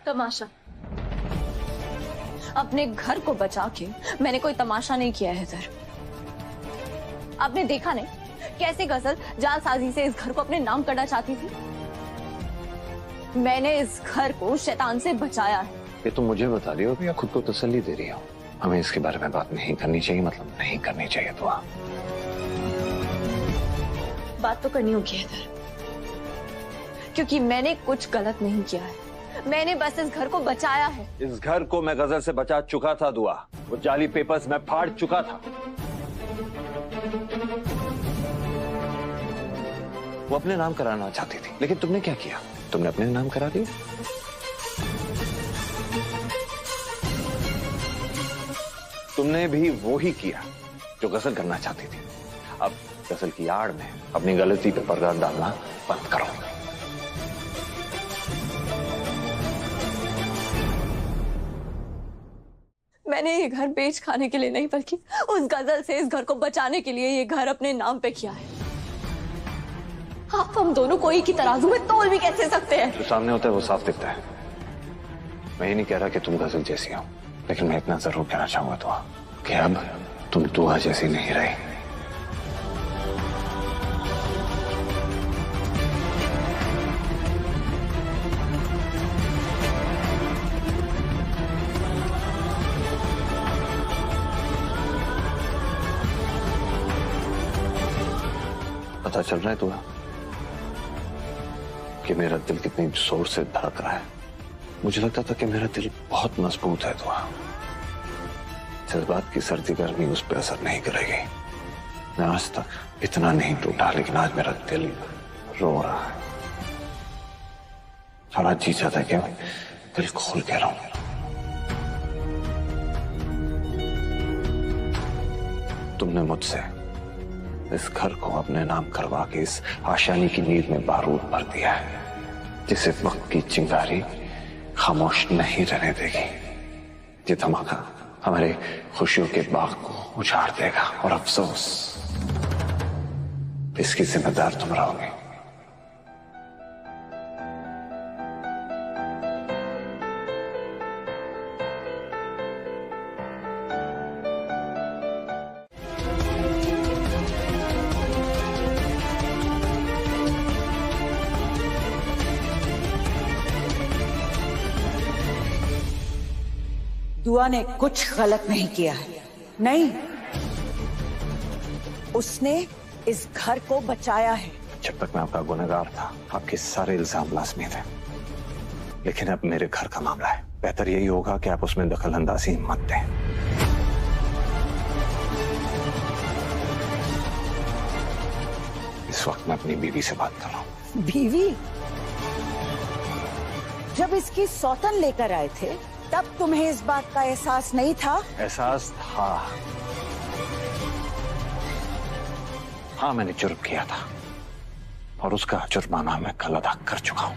तमाशा? अपने घर को बचा के मैंने कोई तमाशा नहीं किया है सर। आपने देखा नहीं कैसे गजल जालसाजी से इस घर को अपने नाम करना चाहती थी। मैंने इस घर को शैतान से बचाया है। ये तुम मुझे बता रही हो या खुद को तसल्ली दे रही हो? हमें इसके बारे में बात नहीं करनी चाहिए, मतलब नहीं करनी चाहिए। तो बात तो करनी होगी सर, क्योंकि मैंने कुछ गलत नहीं किया है। मैंने बस इस घर को बचाया है। इस घर को मैं गजल से बचा चुका था दुआ। वो जाली पेपर्स मैं फाड़ चुका था। वो अपने नाम कराना चाहती थी, लेकिन तुमने क्या किया? तुमने अपने नाम करा दिया। तुमने भी वो ही किया जो गजल करना चाहती थी। अब गजल की आड़ में अपनी गलती पे पर्दा डालना बंद करो। मैंने ये घर बेच खाने के लिए नहीं, बल्कि उस गजल से इस घर को बचाने के लिए ये घर अपने नाम पे किया है। आप हम दोनों को एक ही तराजू में तौल भी कैसे सकते हैं? जो सामने होता है वो साफ दिखता है। मैं ये नहीं कह रहा कि तुम गजल जैसी हो, लेकिन मैं इतना जरूर कहना चाहूंगा तो कि अब तुम दुआ जैसी नहीं रही। पता चल रहा है दुआ कि मेरा दिल कितनी जोर से धड़क रहा है। मुझे लगता था कि मेरा दिल बहुत मजबूत है दुआ। जज्बात की सर्दी गर्मी उस पर असर नहीं करेगी। मैं आज तक इतना नहीं टूटा, लेकिन आज मेरा दिल रो रहा है। और आज जी चाहता है कि मैं दिल खोल के रहूं। तुमने मुझसे इस घर को अपने नाम करवा के इस आशानी की नींद में बारूद भर दिया है, जिसे वक्त की चिंगारी खामोश नहीं रहने देगी। ये धमाका हमारे खुशियों के बाग को उजाड़ देगा, और अफसोस इसकी जिम्मेदार तुम रहोगे। दुआ ने कुछ गलत नहीं किया है। नहीं, उसने इस घर को बचाया है। जब तक मैं आपका गुनहगार था, आपके सारे इल्जाम लाजमी थे, लेकिन अब मेरे घर का मामला है। बेहतर यही होगा कि आप उसमें दखल अंदाजी मत दें। इस वक्त मैं अपनी बीवी से बात कर रहा हूँ। बीवी? जब इसकी सौतन लेकर आए थे तब तुम्हें इस बात का एहसास नहीं था? एहसास था। हाँ, मैंने जुर्म किया था और उसका जुर्माना मैं कल अदा कर चुका हूं।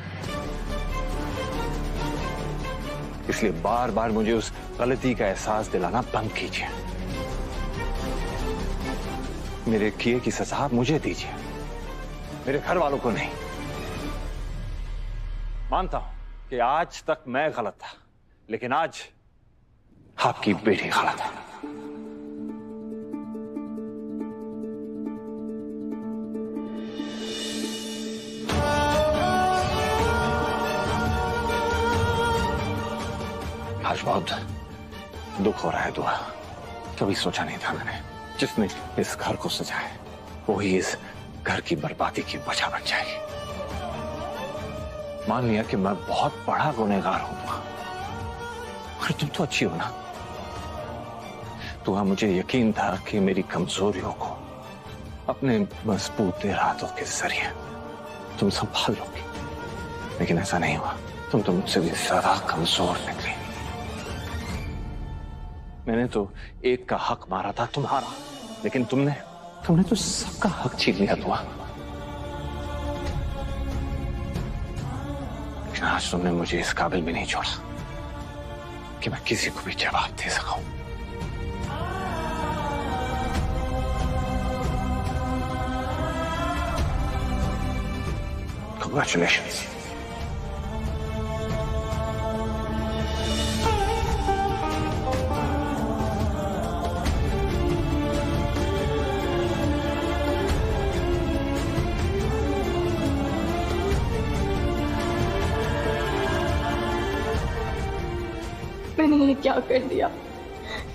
इसलिए बार बार मुझे उस गलती का एहसास दिलाना बंद कीजिए। मेरे किए की सजा मुझे दीजिए, मेरे घर वालों को नहीं। मानता हूं कि आज तक मैं गलत था, लेकिन आज आपकी बेटी गलत है। आज बहुत दुख हो रहा है दुआ। कभी सोचा नहीं था मैंने, जिसने इस घर को सजाया वही इस घर की बर्बादी की वजह बन जाएगी। मान लिया कि मैं बहुत बड़ा गुनहगार हूं, और तुम तो अच्छी हो ना। तो मुझे यकीन था कि मेरी कमजोरियों को अपने मजबूत इरादों के जरिए तुम संभाल लोगी, लेकिन ऐसा नहीं हुआ। तुम तो मुझसे भी ज्यादा कमजोर निकली। मैंने तो एक का हक मारा था, तुम्हारा, लेकिन तुमने तो सबका हक छीन लिया दुआ। लेकिन आज तुमने मुझे इस काबिल भी नहीं छोड़ा कि मैं किसी को भी जवाब दे सकूं। Congratulations. मैंने ये क्या कर दिया?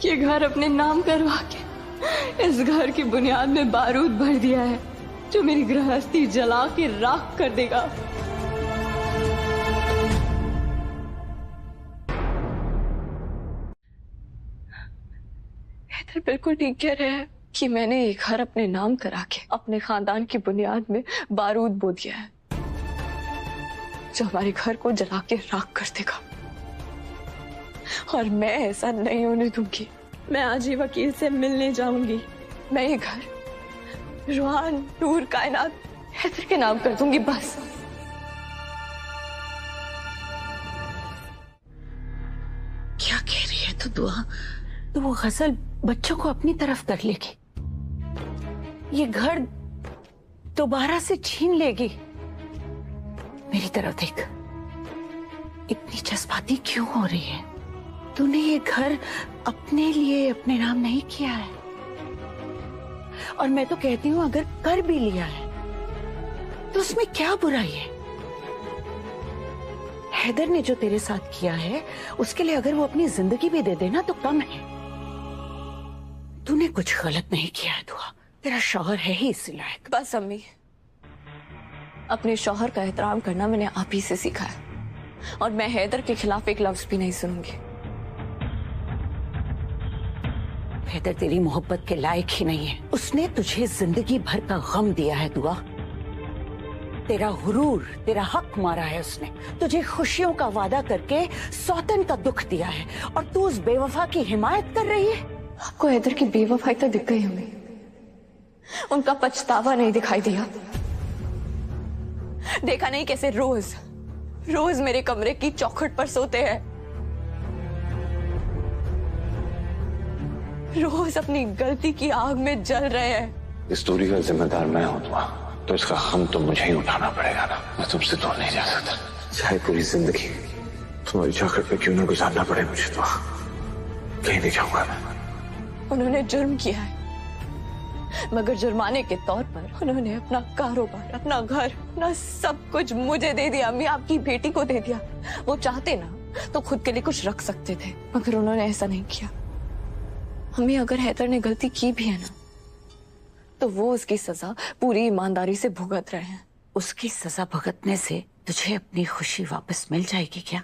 ये घर अपने नाम करवा के इस घर की बुनियाद में बारूद भर दिया है जो मेरी गृहस्थी जला के राख कर देगा। हैदर बिल्कुल ठीक कह रहे हैं कि मैंने ये घर अपने नाम करा के अपने खानदान की बुनियाद में बारूद बो दिया है जो हमारे घर को जला के राख कर देगा। और मैं ऐसा नहीं होने दूंगी। मैं आज ही वकील से मिलने जाऊंगी। मैं ये घर रूहान नूर कायनात हैदर के नाम कर दूंगी बस। क्या कह रही है तू दुआ? तो वो गजल बच्चों को अपनी तरफ कर लेगी, ये घर दोबारा से छीन लेगी। मेरी तरफ देख, इतनी जज्बाती क्यों हो रही है? तूने ये घर अपने लिए अपने नाम नहीं किया है। और मैं तो कहती हूं अगर कर भी लिया है तो उसमें क्या बुराई है? हैदर ने जो तेरे साथ किया है उसके लिए अगर वो अपनी जिंदगी भी दे देना तो कम है। तूने कुछ गलत नहीं किया है दुआ, तेरा शौहर है ही इस लायक। बस अम्मी, अपने शौहर का एहतराम करना मैंने आप ही से सीखा है और मैं हैदर के खिलाफ एक लफ्ज भी नहीं सुनूंगी। हैदर तेरी मोहब्बत के लायक ही नहीं है। उसने तुझे जिंदगी भर का गम दिया है दुआ। तेरा गुरूर, तेरा हक मारा है उसने। तुझे खुशियों का वादा करके सौतन का दुख दिया है और तू उस बेवफा की हिमायत कर रही है। आपको हैदर की बेवफाई तो दिख गई हमें, उनका पछतावा नहीं दिखाई दिया। देखा नहीं कैसे रोज रोज मेरे कमरे की चौखट पर सोते हैं, रोज अपनी गलती की आग में जल रहे हैं। इस दूरी का जिम्मेदार मैं हूं दुआ, तो इसका गम तो मुझे ही उठाना पड़ेगा ना। मैं तुमसे दूर नहीं जा सकता, चाहे पूरी जिंदगी तुम्हारी चौखट पे क्यों ना गुजारना पड़े मुझे। दुआ, कहीं नहीं जाऊंगा मैं। उन्होंने जुर्म किया है मगर जुर्माने के तौर पर उन्होंने अपना कारोबार, अपना घर, अपना सब कुछ मुझे दे दिया। अम्मी, आपकी बेटी को दे दिया। वो चाहते ना तो खुद के लिए कुछ रख सकते थे मगर उन्होंने ऐसा नहीं किया। अम्मी, अगर हैदर ने गलती की भी है ना तो वो उसकी सजा पूरी ईमानदारी से भुगत रहे हैं। उसकी सजा भुगतने से तुझे अपनी खुशी वापस मिल जाएगी क्या?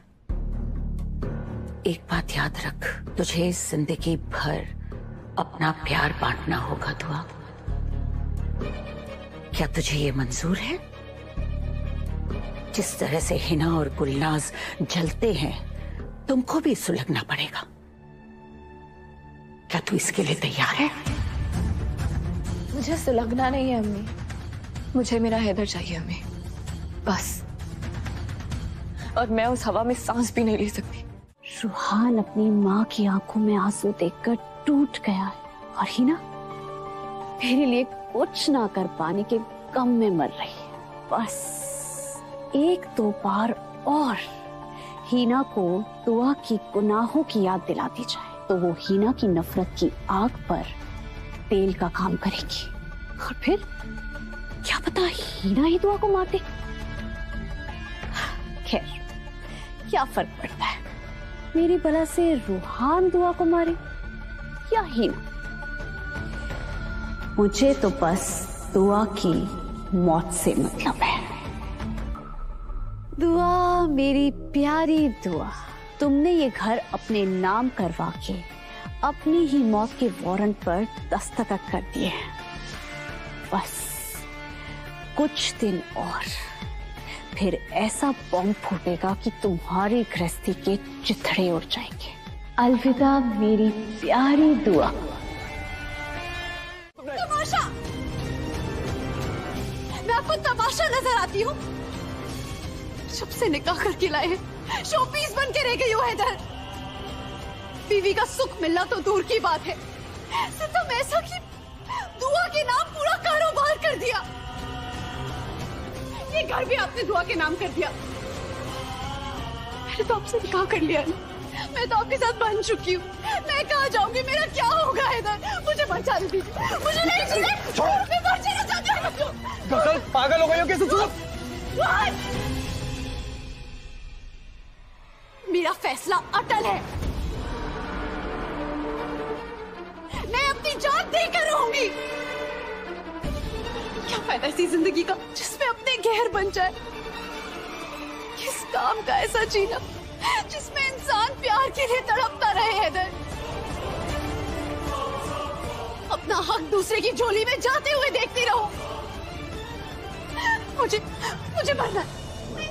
एक बात याद रख, तुझे जिंदगी भर अपना प्यार बांटना होगा दुआ। क्या तुझे ये मंजूर है? जिस तरह से हिना और गुलनाज जलते हैं तुमको भी सुलगना पड़ेगा। क्या तू इसके लिए तैयार है? मुझे सुलगना नहीं है अम्मी, मुझे मेरा हैदर चाहिए अम्मी, बस। और मैं उस हवा में सांस भी नहीं ले सकती। रूहान अपनी माँ की आंखों में आंसू देखकर टूट गया है और हिना मेरे लिए कुछ ना कर पाने के गम में मर रही है। बस एक दो बार और हिना को दुआ की गुनाहों की याद दिलाती जाए तो वो हिना की नफरत की आग पर तेल का काम करेगी और फिर क्या पता हिना ही दुआ को मार दे। खैर, क्या फर्क पड़ता है मेरी बला से रूहान दुआ को मारे या हिना? मुझे तो बस दुआ की मौत से मतलब है। दुआ, मेरी प्यारी दुआ, तुमने ये घर अपने नाम करवा के अपनी ही मौत के वारंट पर दस्तखत कर दिए हैं। बस कुछ दिन और फिर ऐसा बॉम्ब फूटेगा कि तुम्हारी गृहस्थी के चिथड़े उड़ जाएंगे। अलविदा मेरी प्यारी दुआ। तमाशा, मैं आपको तमाशा नजर आती हूँ? जब से निकाह करके लाए हैं शोपीस बन के रह गई हो हैदर। बीवी का सुख मिलना तो दूर की बात है, सिर्फ ऐसा कि दुआ के नाम पूरा कारोबार कर दिया। ये ये घर भी आपने दुआ के नाम कर दिया। मैंने तो आपसे निकाह कर लिया ना, मैं तो आपके साथ बन चुकी हूँ। मैं कहाँ जाऊंगी, मेरा क्या होगा इधर? मुझे बचाने दीजिए, मुझे नहीं जीने, मैं मर जाना चाहती हूँ। गजल पागल हो गई हो कैसे? मेरा फैसला अटल है, मैं अपनी जान देकर रहूंगी। क्या फायदा ऐसी जिंदगी का जिसमें अपने गैर बन जाए? किस काम का ऐसा जीना जिसमें इंसान प्यार के लिए तड़पता रहे? हैदर, अपना हक दूसरे की झोली में जाते हुए देखती रहो। मुझे मरना है।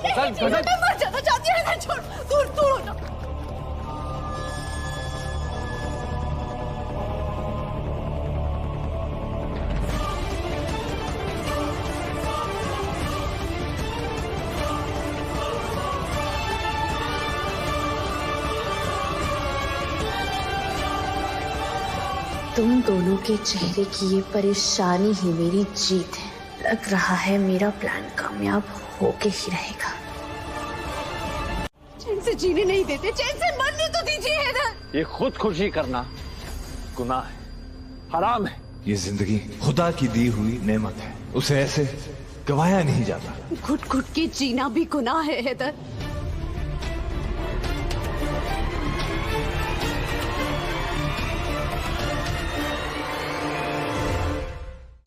मैं मर जाना चाहती हूँ। हैदर, छोड़, दूर दूर हो जाओ। तुम दोनों के चेहरे की ये परेशानी ही मेरी जीत है। लग रहा है मेरा प्लान कामयाब होके ही रहेगा। चैन से जीने नहीं देते, चैन से मरने तो दीजिए। हैदर, ये खुदकुशी करना गुनाह है, हराम है। ये जिंदगी खुदा की दी हुई नेमत है, उसे ऐसे गवाया नहीं जाता। घुट घुट के जीना भी गुनाह है। हैदर,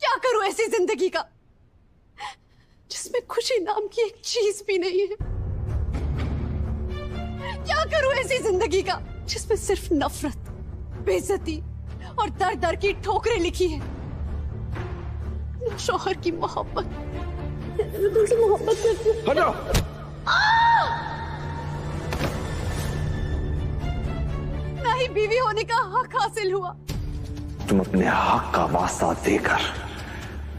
क्या करूं ऐसी जिंदगी का जिसमें खुशी नाम की एक चीज भी नहीं है? क्या करूं ऐसी जिंदगी का जिसमें सिर्फ नफरत, बेइज्जती और दर दर की ठोकरें लिखी है? शौहर की मोहब्बत, तुमसे मोहब्बत करती हूं। हटो। ना ही बीवी होने का हक हासिल हुआ। तुम अपने हक का वास्ता देकर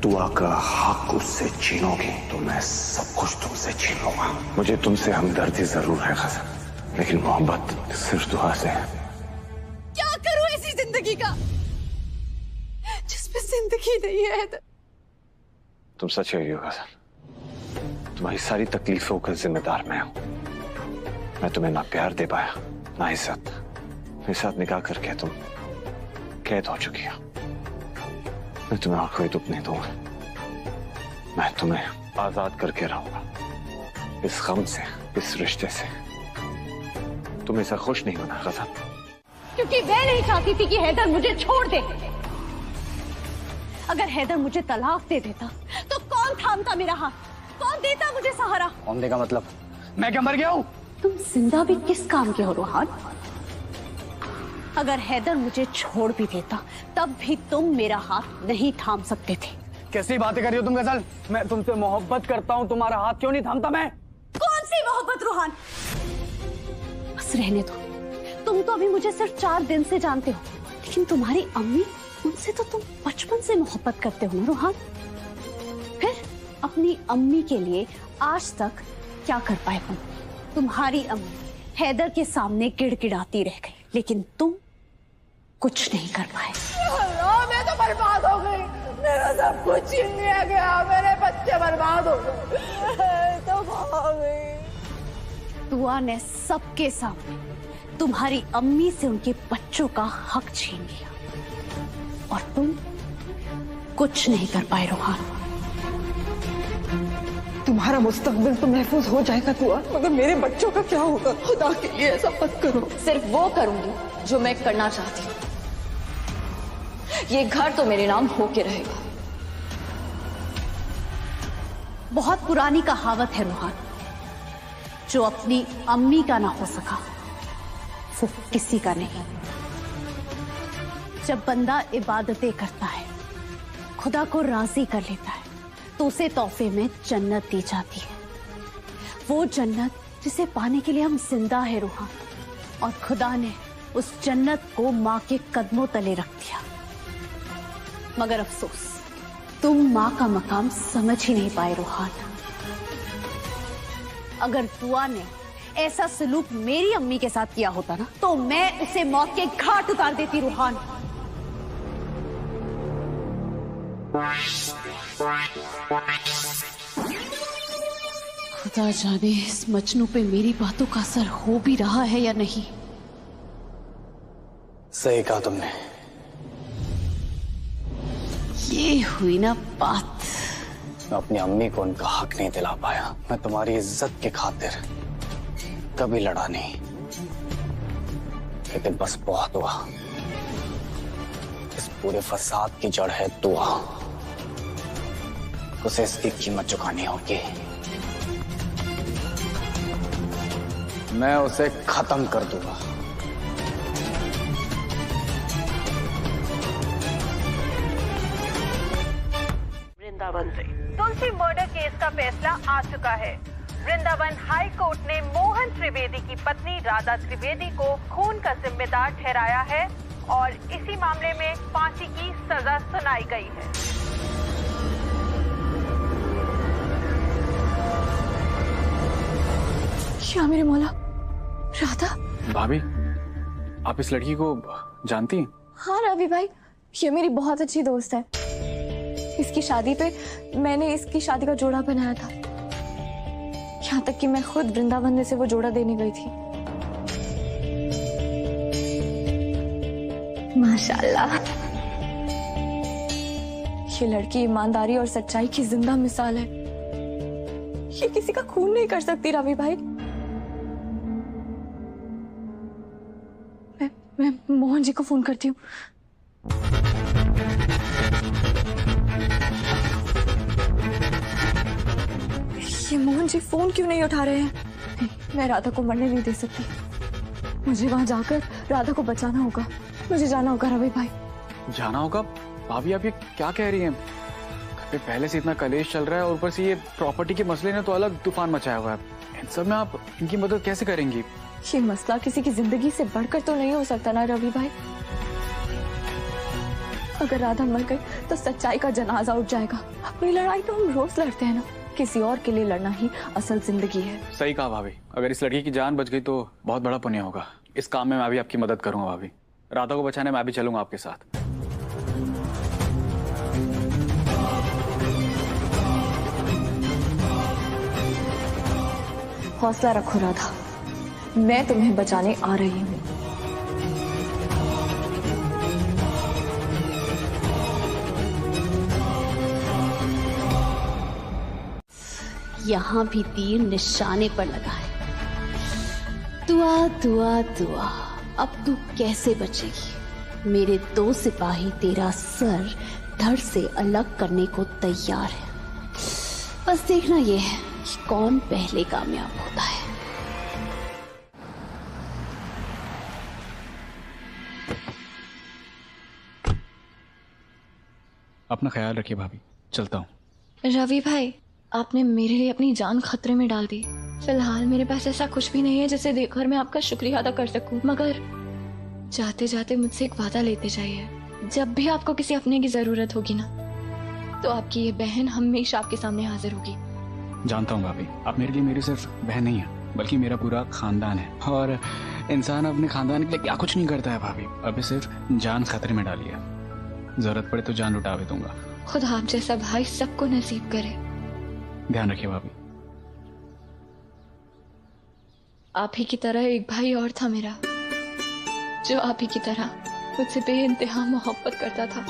दुआ का हक उससे छीनोगी तो मैं सब कुछ तुमसे छीन लूंगा। मुझे तुमसे हमदर्दी जरूर है गजल, लेकिन मोहब्बत सिर्फ दुआ से है। क्या करूं ऐसी जिंदगी का जिसमें जिंदगी नहीं है? तुम सच कह रही हो गजल, तुम्हारी सारी तकलीफों का जिम्मेदार मैं हूं। मैं तुम्हें ना प्यार दे पाया ना इज्जत। मेरे साथ निकाह करके तुम कैद हो चुकी हो। मैं तुम्हें और कोई दुख नहीं दूंगा। मैं तुम्हें आजाद करके रहूंगा इस गम से, इस रिश्ते से। तुम ऐसा खुश नहीं होना गजल, क्योंकि मैं नहीं चाहती थी कि हैदर मुझे छोड़ दे। अगर हैदर मुझे तलाक दे देता तो कौन थामता मेरा हाथ? कौन देता मुझे सहारा? कौन देगा मतलब? मैं क्या मर गया हूँ? तुम जिंदा भी किस काम के हो रोहान? अगर हैदर मुझे छोड़ भी देता तब भी तुम मेरा हाथ नहीं थाम सकते थे। कैसी बातें कर रही हो तुम गजल? मैं तुमसे मोहब्बत करता हूँ, तुम्हारा हाथ क्यों नहीं थामता मैं? कौन सी मोहब्बत रोहान? बस रहने दो। तुम तो अभी मुझे सिर्फ 4 दिन से जानते हो, लेकिन तुम्हारी अम्मी, उनसे तो तुम बचपन से मोहब्बत करते हो ना रोहान? फिर अपनी अम्मी के लिए आज तक क्या कर पाए तुम? तुम्हारी अम्मी हैदर के सामने गिड़गिड़ाती रह गई, लेकिन तुम कुछ नहीं कर पाए। मैं तो बर्बाद हो गई, मेरा सब कुछ छीन लिया गया, मेरे बच्चे बर्बाद हो गए, तो हो गई। दुआ ने सबके सामने तुम्हारी अम्मी से उनके बच्चों का हक छीन लिया और तुम कुछ नहीं कर पाए रोहान। तुम्हारा मुस्तकबिल तो महफूज हो जाएगा दुआ, मगर मेरे बच्चों का क्या होगा? खुदा के लिए ऐसा मत करो। सिर्फ वो करूंगी जो मैं करना चाहती हूँ। ये घर तो मेरे नाम होके रहेगा। बहुत पुरानी कहावत है रोहान, जो अपनी अम्मी का ना हो सका वो किसी का नहीं। जब बंदा इबादतें करता है, खुदा को राजी कर लेता है, तो उसे तोहफे में जन्नत दी जाती है। वो जन्नत जिसे पाने के लिए हम जिंदा है रोहान, और खुदा ने उस जन्नत को माँ के कदमों तले रख दिया। मगर अफसोस, तुम माँ का मकाम समझ ही नहीं पाए रोहान। अगर दुआ ने ऐसा सलूक मेरी अम्मी के साथ किया होता ना, तो मैं उसे मौत के घाट उतार देती रोहान। खुदा जाने इस मजनू पे मेरी बातों का असर हो भी रहा है या नहीं। सही कहा तुमने। ये हुई ना बात। मैं अपनी अम्मी को उनका हक नहीं दिला पाया। मैं तुम्हारी इज्जत की खातिर कभी लड़ा नहीं, लेकिन बस बहुत हुआ। इस पूरे फसाद की जड़ है दुआ। उसे इसकी कीमत चुकानी होगी। मैं उसे खत्म कर दूंगा। वृंदावन से तुलसी मर्डर केस का फैसला आ चुका है। वृंदावन हाई कोर्ट ने मोहन त्रिवेदी की पत्नी राधा त्रिवेदी को खून का जिम्मेदार ठहराया है और इसी मामले में फांसी की सजा सुनाई गई है। क्या मेरे मौला, राधा? भाभी, आप इस लड़की को जानती हैं? हाँ रवि भाई, ये मेरी बहुत अच्छी दोस्त है। इसकी शादी पे मैंने इसकी शादी का जोड़ा बनाया था। यहाँ तक कि मैं खुद वृंदावन में से वो जोड़ा देने गई थी। माशाल्लाह, ये लड़की ईमानदारी और सच्चाई की जिंदा मिसाल है। ये किसी का खून नहीं कर सकती रवि भाई। मैं मोहन जी को फोन करती हूँ। ये मोहन जी फोन क्यों नहीं उठा रहे हैं? नहीं, मैं राधा को मरने नहीं दे सकती। मुझे वहां जाकर राधा को बचाना होगा। मुझे जाना होगा रवि भाई। जाना होगा? भाभी, आप ये क्या कह रही हैं? घर पे पहले से इतना कलेश चल रहा है और ऊपर से ये प्रॉपर्टी के मसले ने तो अलग तूफान मचाया हुआ है। इन सब में आप इनकी मदद कैसे करेंगी? ये मसला किसी की जिंदगी से बढ़कर तो नहीं हो सकता ना रवि भाई। अगर राधा मर गई तो सच्चाई का जनाजा उठ जाएगा। अपनी लड़ाई तो हम रोज लड़ते हैं ना, किसी और के लिए लड़ना ही असल जिंदगी है। सही कहा भाभी, अगर इस लड़की की जान बच गई तो बहुत बड़ा पुण्य होगा। इस काम में मैं भी आपकी मदद करूंगा भाभी। राधा को बचाने मैं भी चलूंगा आपके साथ। हौसला रखो राधा, मैं तुम्हें बचाने आ रही हूँ। यहाँ भी तीर निशाने पर लगा है। दुआ दुआ दुआ, अब तू कैसे बचेगी? मेरे 2 सिपाही तेरा सर धड़ से अलग करने को तैयार है। बस देखना ये है कि कौन पहले कामयाब होता है। अपना ख्याल रखिए भाभी, चलता हूँ। रवि भाई, आपने मेरे लिए अपनी जान खतरे में डाल दी। फिलहाल मेरे पास ऐसा कुछ भी नहीं है जिसे देखकर मैं आपका शुक्रिया अदा कर सकूं। मगर जाते जाते मुझसे एक वादा लेते जाइए। जब भी आपको किसी अपने की जरूरत होगी ना, तो आपकी ये बहन हमेशा आपके सामने हाजिर होगी। जानता हूँ भाभी, आप मेरे लिए मेरी सिर्फ बहन नहीं है बल्कि मेरा पूरा खानदान है। और इंसान अपने खानदान के लिए क्या कुछ नहीं करता है भाभी। अभी सिर्फ जान खतरे में डाली है, जरूरत पड़े तो जान लुटा भी दूंगा। खुदा आप जैसा भाई सबको नसीब करे। ध्यान रखिए भाभी। आप ही की तरह एक भाई और था मेरा, जो आप ही की तरह मुझसे बेइंतहा मोहब्बत करता था।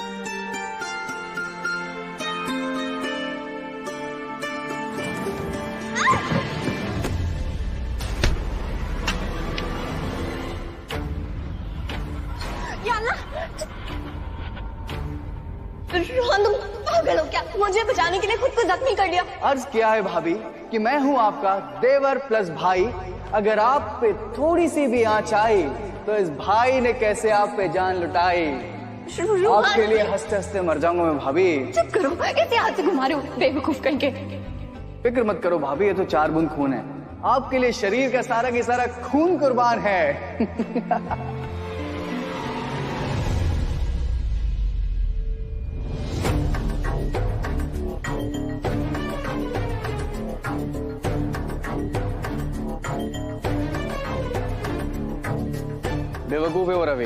रोहन, तुम पागल हो क्या? मुझे बचाने के लिए खुद को जख्मी कर लिया। अर्ज किया है भाभी कि मैं हूँ आपका देवर प्लस भाई। अगर आप पे थोड़ी सी भी आंच आई तो इस भाई ने कैसे आप पे जान लुटाई। आपके लिए हंसते हंसते मर जाऊंगा मैं भाभी। चुप करो, कैसे हाथ से घुमा रहे हो बेवकूफ कहीं। फिक्र मत करो भाभी, ये तो 4 बूंद खून है। आपके लिए शरीर का सारा की सारा खून कुर्बान है। बेवकूफ है वो रवि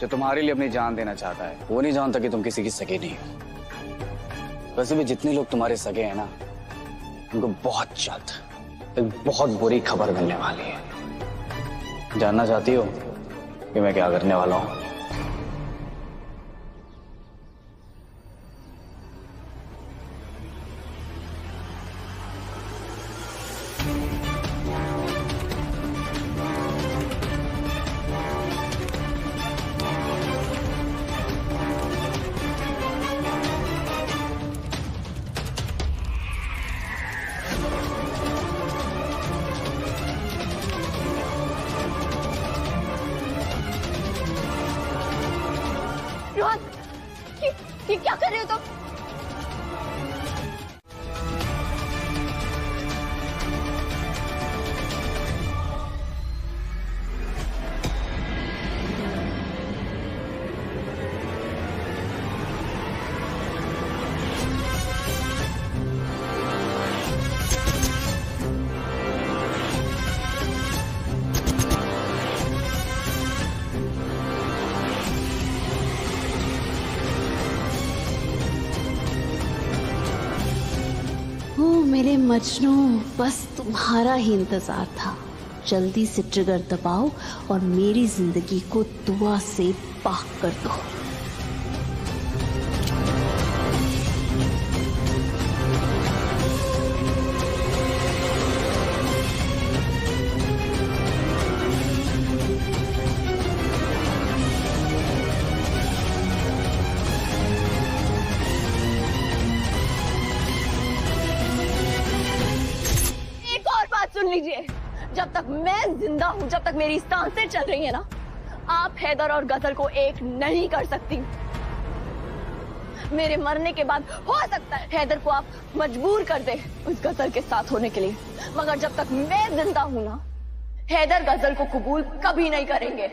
जो तुम्हारे लिए अपनी जान देना चाहता है। वो नहीं जानता कि तुम किसी की सगे नहीं हो। वैसे भी जितने लोग तुम्हारे सगे हैं ना, उनको बहुत जल्द एक बहुत बुरी खबर मिलने वाली है। जानना चाहती हो कि मैं क्या करने वाला हूं? ये क्या कर रहे हो तुम? मेरे मजनू, बस तुम्हारा ही इंतजार था। जल्दी से ट्रिगर दबाओ और मेरी जिंदगी को दुआ से पाक कर दो। सुन लीजिए, जब तक मैं जिंदा हूं, जब तक मेरी सांसें चल रही है ना, आप हैदर और गजल को एक नहीं कर सकती। मेरे मरने के बाद हो सकता है हैदर को आप मजबूर कर दे उस गजल के साथ होने के लिए, मगर जब तक मैं जिंदा हूं ना, हैदर गजल को कबूल कभी नहीं करेंगे।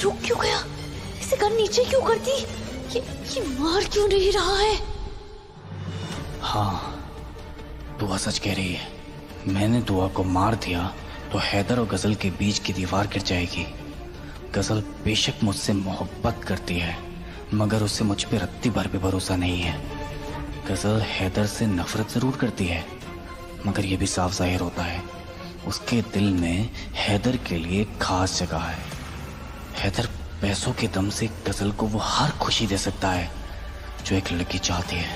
रुक क्यों गया? इसे गन नीचे क्यों कर दी? ये मार क्यों नहीं रहा है? हाँ, दुआ सच कह रही है। मैंने दुआ को मार दिया तो हैदर और गजल के बीच की दीवार गिर जाएगी। गजल बेशक मुझसे मोहब्बत करती है, मगर उसे मुझ पे रत्ती भर भी भरोसा नहीं है। गजल हैदर से नफरत जरूर करती है, मगर यह भी साफ जाहिर होता है उसके दिल में हैदर के लिए खास जगह है। हैदर पैसों के दम से गजल को वो हर खुशी दे सकता है जो एक लड़की चाहती है।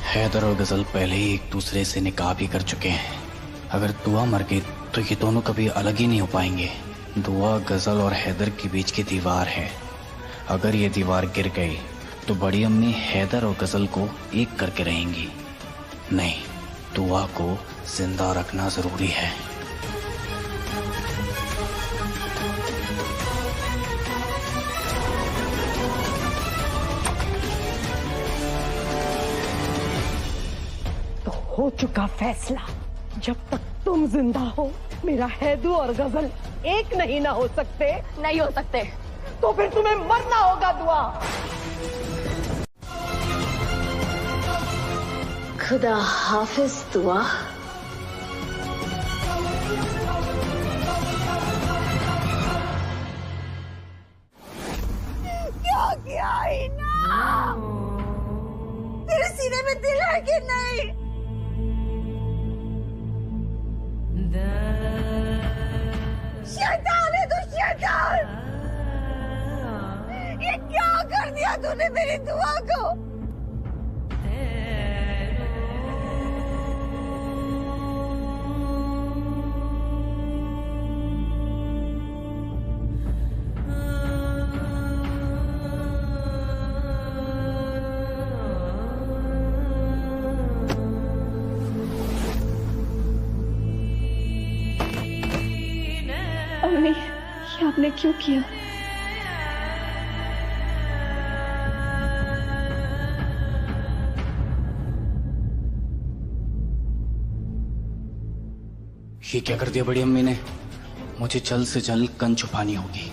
हैदर और गजल पहले ही एक दूसरे से निकाह भी कर चुके हैं। अगर दुआ मर गई तो ये दोनों कभी अलग ही नहीं हो पाएंगे। दुआ गजल और हैदर के बीच की दीवार है। अगर ये दीवार गिर गई तो बड़ी अम्मी हैदर और गजल को एक करके रहेंगी। नहीं, दुआ को जिंदा रखना जरूरी है। हो चुका फैसला, जब तक तुम जिंदा हो मेरा हैदू और गजल एक नहीं ना हो सकते। नहीं हो सकते तो फिर तुम्हें मरना होगा दुआ। खुदा हाफिज दुआ। क्या किया इना? तेरे सीने में दिल है कि नहीं? शैतान है तू, शैतान! ये क्या कर दिया तूने मेरी दुआ को? अम्मी, ये आपने क्यों किया? ये क्या कर दिया बड़ी अम्मी ने? मुझे जल्द से जल्द कन छुपानी होगी।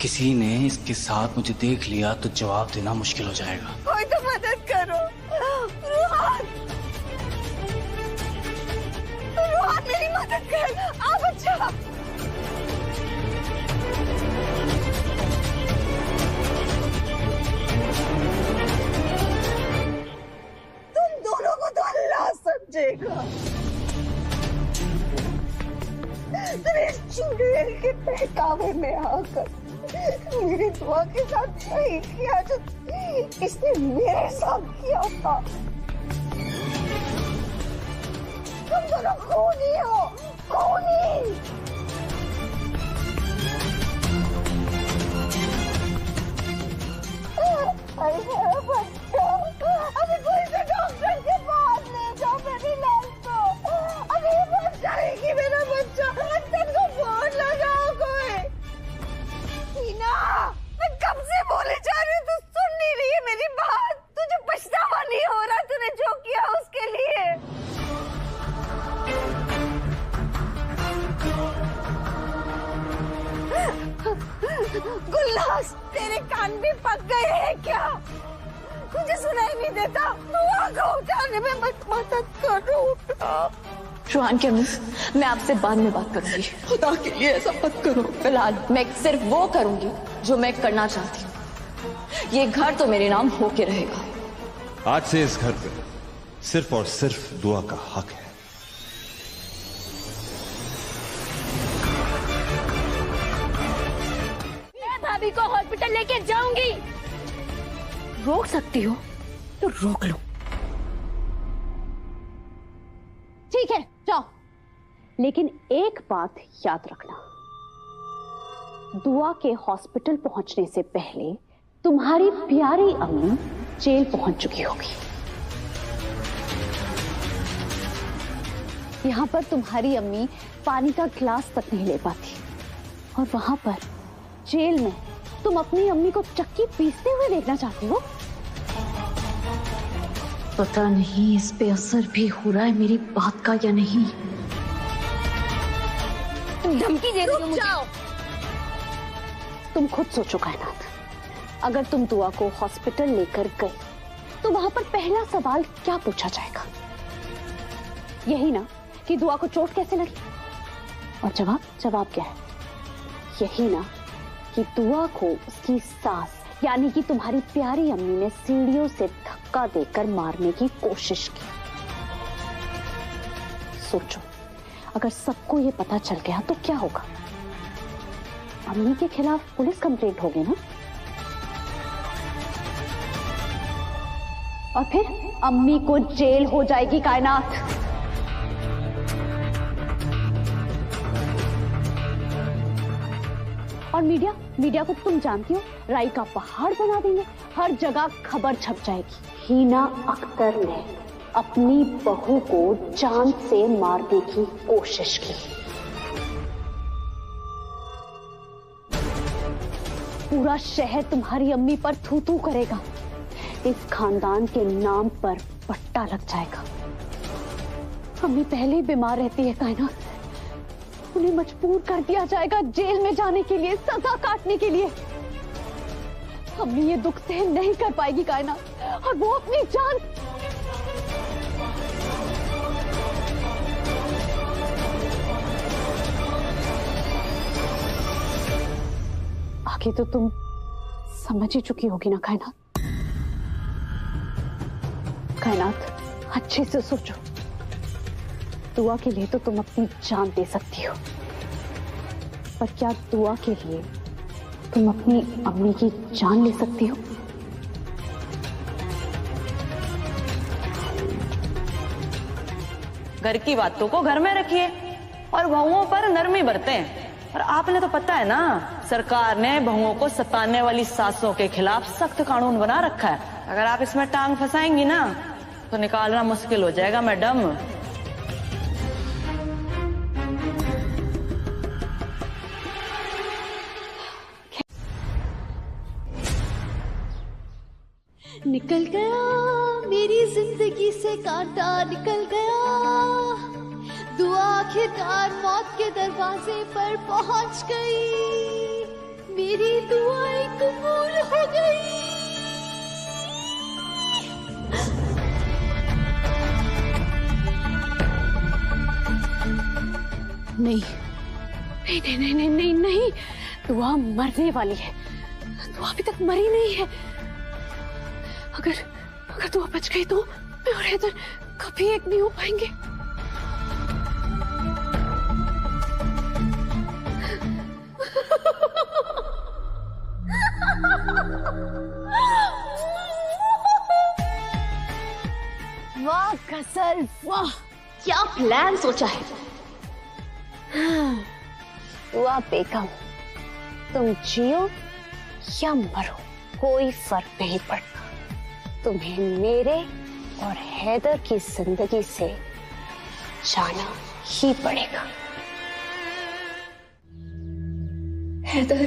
किसी ने इसके साथ मुझे देख लिया तो जवाब देना मुश्किल हो जाएगा। कोई तो मदद करो। अंकल आ बच्चा। तुम दोनों को तो अल्लाह समझेगा। तुमने चुड़ैल के बहकावे में आकर मेरी दुआ के साथ नहीं किया जो इसने मेरे साथ किया था। तुम दोनों खूनी हो, खूनी। अरे मेरा बच्चा, अभी कोई तो डॉक्टर के पास ले जाओ मेरी लाल को। अभी मर जाएगी मेरा बच्चा। अंकल को फोन लगाओ कोई। हीना, मैं कब से बोले जा रही हूँ, तू सुन नहीं रही है मेरी बात। तुझे पछतावा नहीं हो रहा तूने जो किया उसके लिए। गुलनाज, तेरे कान भी पक गए हैं क्या? मुझे सुनाई नहीं देता। दुआ को उठाने में मदद करो। रुहान के मिस, मैं आपसे बाद में बात करूंगी। खुदा के लिए ऐसा मत करो। फिलहाल मैं सिर्फ वो करूंगी जो मैं करना चाहती हूँ। ये घर तो मेरे नाम होके रहेगा। आज से इस घर पे सिर्फ और सिर्फ दुआ का हक है। मैं भाभी को हॉस्पिटल लेके जाऊंगी। रोक सकती हो तो रोक लो। ठीक है, जाओ, लेकिन एक बात याद रखना, दुआ के हॉस्पिटल पहुंचने से पहले तुम्हारी प्यारी अम्मी जेल पहुंच चुकी होगी। यहां पर तुम्हारी अम्मी पानी का ग्लास तक नहीं ले पाती, और वहां पर जेल में तुम अपनी अम्मी को चक्की पीसते हुए देखना चाहती हो। पता नहीं इस पे असर भी हो रहा है मेरी बात का या नहीं। तुम धमकी दे रही हो मुझे। तुम खुद सोचो कायनात, अगर तुम दुआ को हॉस्पिटल लेकर गई तो वहां पर पहला सवाल क्या पूछा जाएगा? यही ना कि दुआ को चोट कैसे लगी? और जवाब क्या है? यही ना कि दुआ को उसकी सास यानी कि तुम्हारी प्यारी अम्मी ने सीढ़ियों से धक्का देकर मारने की कोशिश की। सोचो, अगर सबको ये पता चल गया तो क्या होगा? अम्मी के खिलाफ पुलिस कंप्लेंट होगी ना, और फिर अम्मी को जेल हो जाएगी कायनात। और मीडिया को तुम जानती हो, राई का पहाड़ बना देंगे, हर जगह खबर छप जाएगी। हीना अख्तर ने अपनी बहू को जान से मारने की कोशिश की। पूरा शहर तुम्हारी अम्मी पर थू थू करेगा। इस खानदान के नाम पर पट्टा लग जाएगा। अम्मी पहले ही बीमार रहती है कायनात, उन्हें मजबूर कर दिया जाएगा जेल में जाने के लिए, सजा काटने के लिए। अम्मी ये दुख सहन नहीं कर पाएगी कायनात, और वो अपनी जान। आगे तो तुम समझ ही चुकी होगी ना कायनात। कायनात, अच्छे से सोचो, दुआ के लिए तो तुम अपनी जान दे सकती हो, पर क्या दुआ के लिए तुम अपनी अम्मी की जान ले सकती हो? घर की बातों को घर में रखिए और बहुओं पर नरमी बरतें। और आपने तो पता है ना, सरकार ने बहुओं को सताने वाली सासों के खिलाफ सख्त कानून बना रखा है। अगर आप इसमें टांग फंसाएंगी ना तो निकालना मुश्किल हो जाएगा मैडम। निकल गया मेरी जिंदगी से कांटा, निकल गया। दुआ आखिरकार मौत के दरवाजे पर पहुंच गई। मेरी दुआएं कबूल हो गई। नहीं नहीं नहीं नहीं नहीं नहीं नहीं, दुआ मरने वाली है। दुआ अभी तक मरी नहीं है। अगर अगर दुआ बच गई तो मैं और हैदर कभी एक नहीं हो पाएंगे। वाह गजल, वाह क्या प्लान सोचा है। दुआ बेगम, तुम जियो या मरो कोई फर्क नहीं पड़ता। तुम्हें मेरे और हैदर की जिंदगी से जाना ही पड़ेगा। हैदर,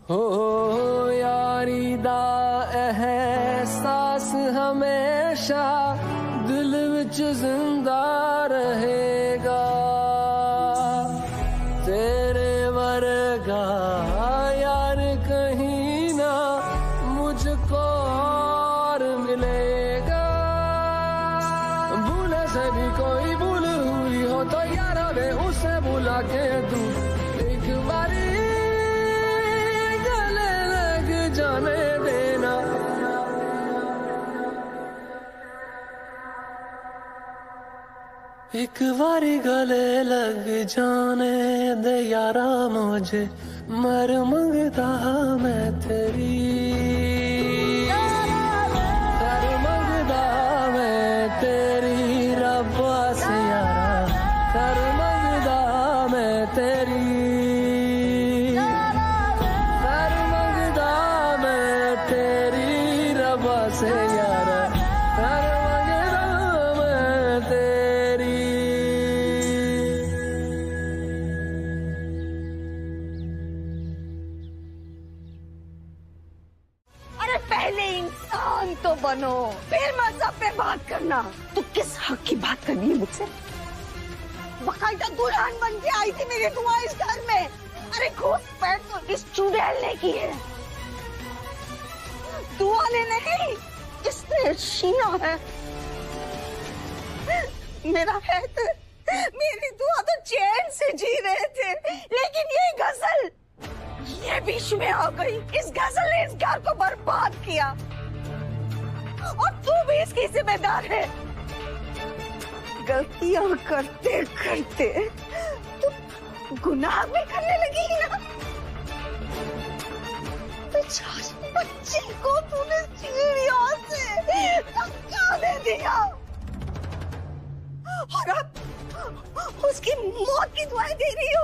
हो यारी दा एहसास हमेशा दिल विच जिंदा रहेगा। तेरे वर्गा यार कहीं ना मुझको और मिलेगा। भूले से भी कोई भूल हुई हो तो यारा वे उसे बुला के दूं एक बारी जाने देना। एक बारी गले लग जाने दे यारा मुझे, मर मंगता मैं तेरी, मर मंगता मैं तेरी रब्बा से यारा, मर मंगता मैं तेरी, से यारा कर वगैरह मैं तेरी। अरे पहले इंसान तो बनो, फिर मजहब पे बात करना। तू किस हक की बात कर रही है मुझसे? बाकायदा दुल्हन बन के आई थी मेरी दुआ इस घर में। अरे घोष पैर तो इस चुड़ैल ने की है, दुआ ने नहीं, इसने शीना है। मेरा हैदर, मेरी दुआ तो चैन से जी रहे थे, लेकिन ये गजल, ये बीच में आ गई। इस गजल ने इस घर को बर्बाद किया और तू भी इसकी जिम्मेदार है। गलतियां करते करते तू गुनाह भी करने लगी ना। बच्ची को तूने सीढ़ियों से धक्का दे दिया और अब उसकी मौत की दुआएं दे रही हो।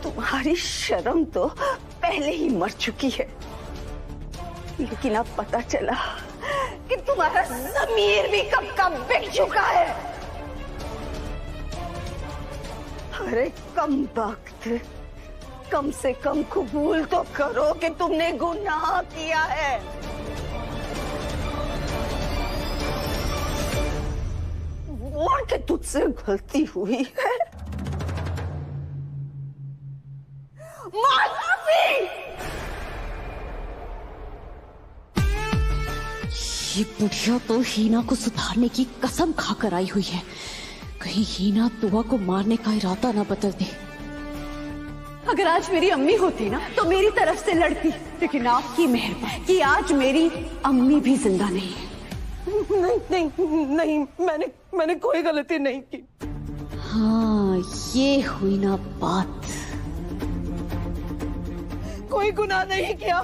तुम्हारी शर्म तो पहले ही मर चुकी है, लेकिन अब पता चला कि तुम्हारा ज़मीर भी कब का बिक चुका है। अरे कम वक्त, कम से कम कबूल तो करो कि तुमने गुनाह किया है। और कि तुझसे गलती हुई है। माफी। ये बुढ़िया तो हीना को सुधारने की कसम खाकर आई हुई है। कहीं हीना दुआ को मारने का इरादा ना बदल दे। अगर आज मेरी अम्मी होती ना तो मेरी तरफ से लड़ती, लेकिन आपकी मेहरबानी कि आज मेरी अम्मी भी जिंदा नहीं है। नहीं नहीं नहीं, मैंने कोई गलती नहीं की। हाँ, ये हुई ना बात। कोई गुनाह नहीं किया,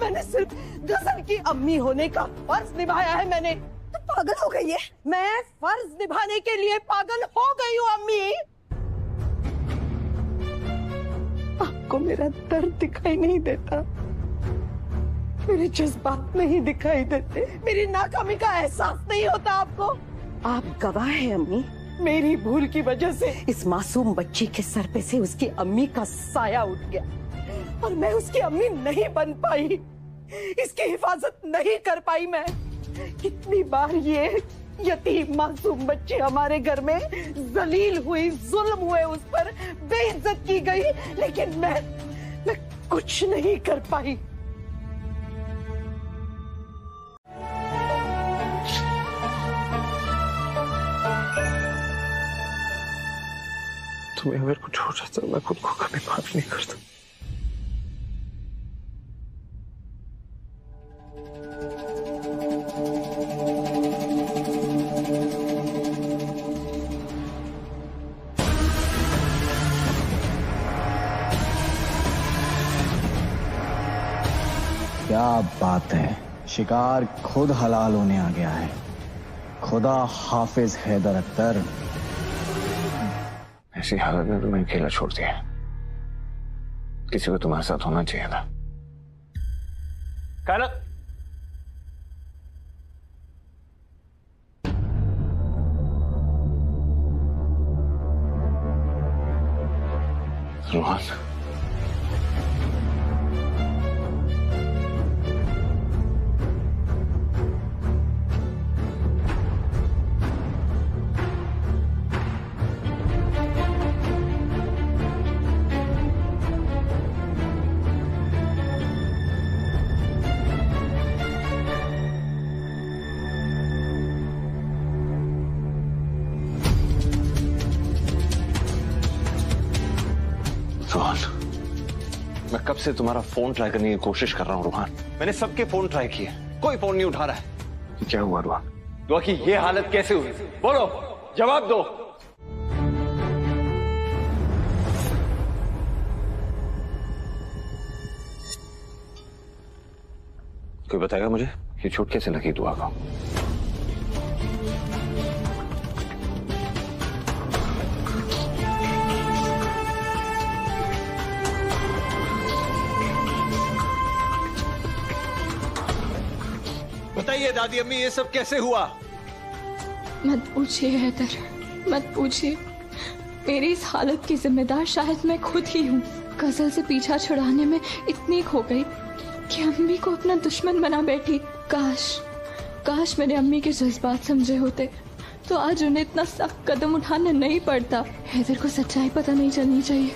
मैंने सिर्फ गजल की अम्मी होने का फर्ज निभाया है। मैंने तो पागल हो गई है, मैं फर्ज निभाने के लिए पागल हो गई हूँ। अम्मी, आपको मेरा दर्द दिखाई नहीं देता, मेरे जज्बात नहीं दिखाई देते, मेरी नाकामी का एहसास नहीं होता आपको। आप गवाह है अम्मी, मेरी भूल की वजह से इस मासूम बच्ची के सर पे से उसकी अम्मी का साया उठ गया और मैं उसकी अम्मी नहीं बन पाई, इसकी हिफाजत नहीं कर पाई। मैं कितनी बार ये यतीम मासूम बच्ची हमारे घर में जलील हुई, जुल्म हुए, उस पर बेइज्जत की गई, लेकिन मैं कुछ नहीं कर पाई। तुम्हें अगर कुछ हो जाता मैं खुद को कभी माफ नहीं करता। क्या बात है, शिकार खुद हलाल होने आ गया है। खुदा हाफिज हैदर अख्तर। ऐसी हालत में तुम्हें अकेला छोड़ दिया, किसी को तुम्हारे साथ होना चाहिए था। कायनात, रोहन, मैं कब से तुम्हारा फोन ट्राई करने की कोशिश कर रहा हूं रूहान। मैंने सबके फोन ट्राई किए, कोई फोन नहीं उठा रहा है। क्या हुआ रूहान? दुआ की ये हालत कैसे हुई? बोलो, जवाब दो। कोई बताएगा मुझे ये चोट कैसे लगी दुआ को? बताइए दादी अम्मी, ये सब कैसे हुआ? मत पूछिए हैदर, मत पूछिए। मेरी इस हालत की जिम्मेदार शायद मैं खुद ही हूँ। गजल से पीछा छुड़ाने में इतनी खो गई कि अम्मी को अपना दुश्मन बना बैठी। काश मैंने अम्मी के जज्बात समझे होते तो आज उन्हें इतना सख्त कदम उठाना नहीं पड़ता। हैदर को सच्चाई पता नहीं चलनी चाहिए,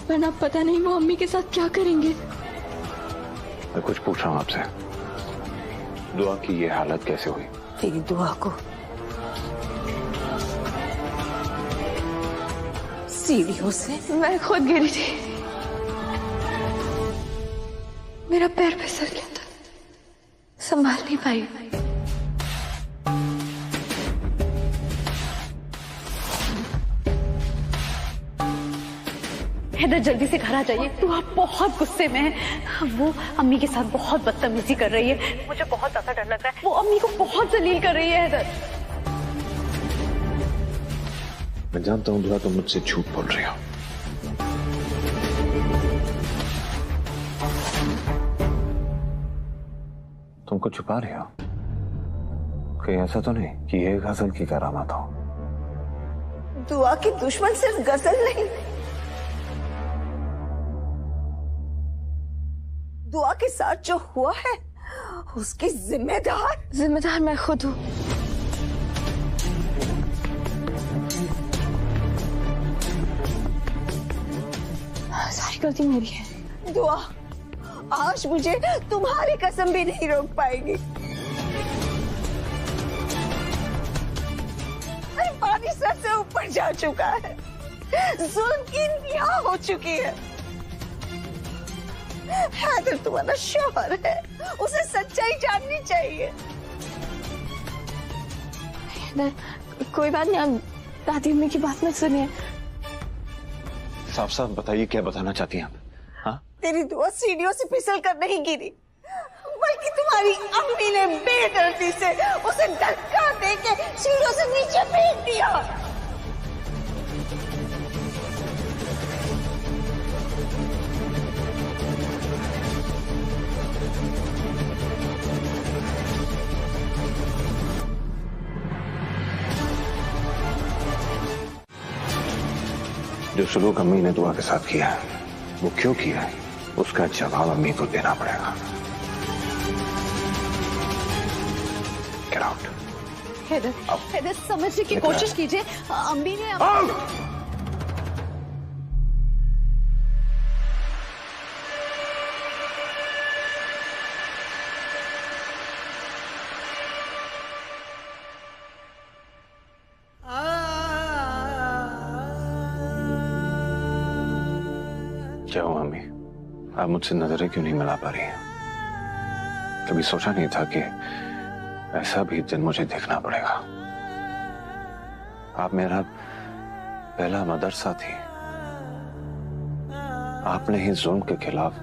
वरना पता नहीं वो अम्मी के साथ क्या करेंगे। मैं कुछ पूछ रहा हूँ आपसे, दुआ की ये हालत कैसे हुई? तेरी दुआ को सीढ़ियों से मैं खुद गिरी थी, मेरा पैर फिसल गया था, संभाल नहीं पाई। हैदर जल्दी से घर आ जाइए। तू आप बहुत गुस्से में है, वो अम्मी के साथ बहुत बदतमीजी कर रही है। मुझे बहुत ज्यादा डर लग रहा है, वो अम्मी को बहुत जलील कर रही है। हैदर, मैं जानता हूं दुआ तुम मुझसे झूठ बोल रही हो, तुमको छुपा रही हो। कहीं ऐसा तो नहीं कि ये गजल की करामात हो? दुआ की दुश्मन सिर्फ गजल नहीं, दुआ के साथ जो हुआ है उसकी जिम्मेदार मैं खुद हूँ। सारी गलती मेरी है। दुआ आज मुझे तुम्हारी कसम भी नहीं रोक पाएगी। अरे पानी सर से ऊपर जा चुका है, जुल्म की इंतहा हो चुकी है। हैदर तुम्हारा शौहर है, उसे सच्चाई जाननी चाहिए। हैदर, कोई बात नहीं, आप दादी अम्मी की बात मत सुनिए। साफ साफ बताइए क्या बताना चाहती हैं आप? हाँ, तेरी दुआ सीढ़ियों से फिसल कर नहीं गिरी, बल्कि तुम्हारी अम्मी ने बेदर्दी से उसे धक्का देके सीढ़ियों से नीचे फेंक दिया। जो सलूक अम्मी ने दुआ के साथ किया है, वो क्यों किया है, उसका जवाब अम्मी को देना पड़ेगा। Get out. हैदर समझने की कोशिश कीजिए। अम्मी ने क्या हुआ अम्मी, आप मुझसे नजरें क्यों नहीं मिला पा रही हैं? कभी सोचा नहीं था कि ऐसा भी दिन मुझे देखना पड़ेगा। आप मेरा पहला मदरसा थी। आपने ही जुल्म के खिलाफ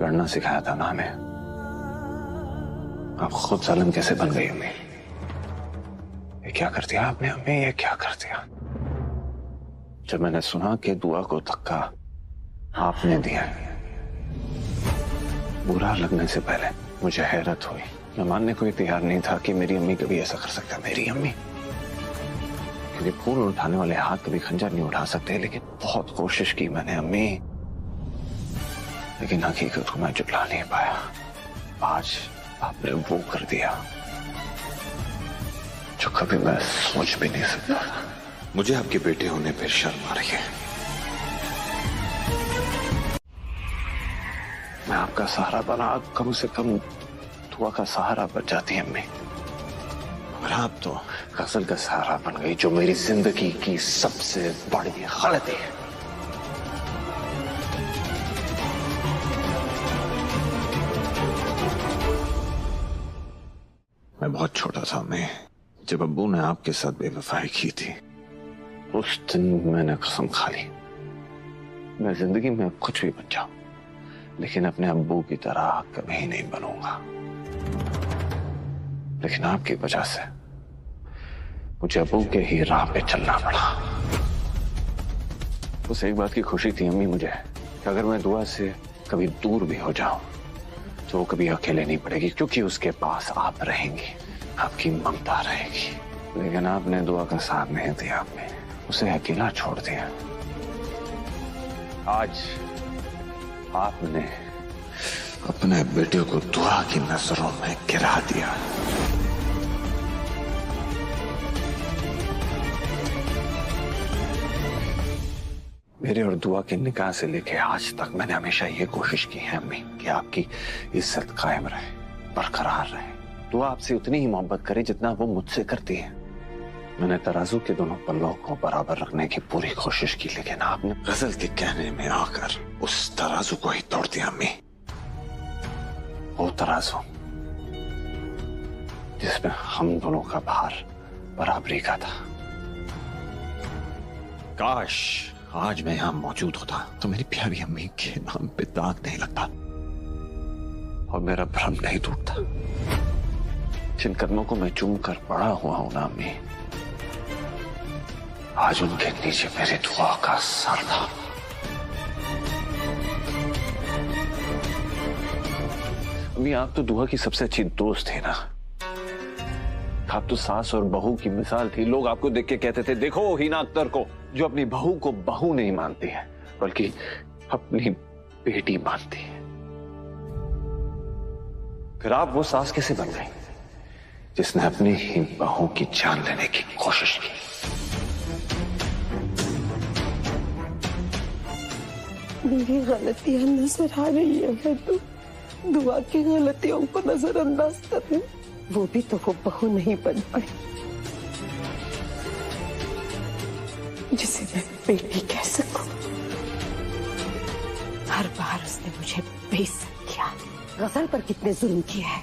लड़ना सिखाया था ना हमें। आप खुद जालिम कैसे बन गई अम्मी? ये क्या कर दिया आपने अम्मी, ये क्या कर दिया? जब मैंने सुना कि दुआ को धक्का आपने दिया, बुरा लगने से पहले मुझे हैरत हुई। मैं मानने को ही तैयार नहीं था कि मेरी अम्मी कभी ऐसा कर सकता है। मेरी अम्मी, क्योंकि फूल उठाने वाले हाथ कभी खंजर नहीं उठा सकते, लेकिन बहुत कोशिश की मैंने अम्मी, लेकिन हकीकत को मैं जुटला नहीं पाया। आज आपने वो कर दिया जो कभी मैं सोच भी नहीं सकता। मुझे आपके बेटे होने पर शर्म आ रही है। मैं आपका सहारा बना, कम से कम दुआ का सहारा बन जाती है अम्मी। और आप तो गजल का सहारा बन गई, जो मेरी जिंदगी की सबसे बड़ी गलती है। मैं बहुत छोटा था मैं, जब अब्बू ने आपके साथ बेवफाई की थी। उस दिन मैंने कसम खा ली, मैं जिंदगी में कुछ भी बन जाऊं, लेकिन अपने अब्बू की तरह कभी नहीं बनूंगा। लेकिन आपकी वजह से मुझे अब्बू के ही राह पे चलना पड़ा। उस एक बात की खुशी थी अम्मी मुझे, कि अगर मैं दुआ से कभी दूर भी हो जाऊं तो वो कभी अकेले नहीं पड़ेगी, क्योंकि उसके पास आप रहेंगी, आपकी ममता रहेगी। लेकिन आपने दुआ का साथ नहीं दिया, आपने उसे अकेला छोड़ दिया। आज आपने अपने बेटे को दुआ की नजरों में गिरा दिया। मेरे और दुआ के निकाह से लेके आज तक मैंने हमेशा ये कोशिश की है अम्मी, कि आपकी इज्जत कायम रहे, बरकरार रहे। दुआ आपसे उतनी ही मोहब्बत करे जितना वो मुझसे करती है। मैंने तराजू के दोनों पल्लों को बराबर रखने की पूरी कोशिश की, लेकिन आपने गजल के कहने में आकर उस तराजू को ही तोड़ दिया अम्मी। वो तराजू जिसमें हम दोनों का भार बराबरी का था। काश आज मैं यहां मौजूद होता तो मेरी प्यारी अम्मी के नाम पे दाग नहीं लगता और मेरा भ्रम नहीं टूटता। जिन कदमों को मैं चूम कर बड़ा हुआ हूं ना अम्मी, आज उनके नीचे मेरी दुआ का सर था। अम्मी आप तो दुआ की सबसे अच्छी दोस्त थे ना। आप तो सास और बहू की मिसाल थी। लोग आपको देख के कहते थे, देखो हिना अख्तर को, जो अपनी बहू को बहू नहीं मानती है बल्कि अपनी बेटी मानती है। फिर आप वो सास कैसे बन गई जिसने अपनी ही बहू की जान लेने की कोशिश की? मेरी गलतियां नजर आ रही है, तो दुआ की गलतियों को नजरअंदाज करें। वो भी तो वो बहू नहीं बन पाई जिसे मैं बेटी कह सकूं। हर बार उसने मुझे बेइज्जत किया। गजल पर कितने जुल्म किया है,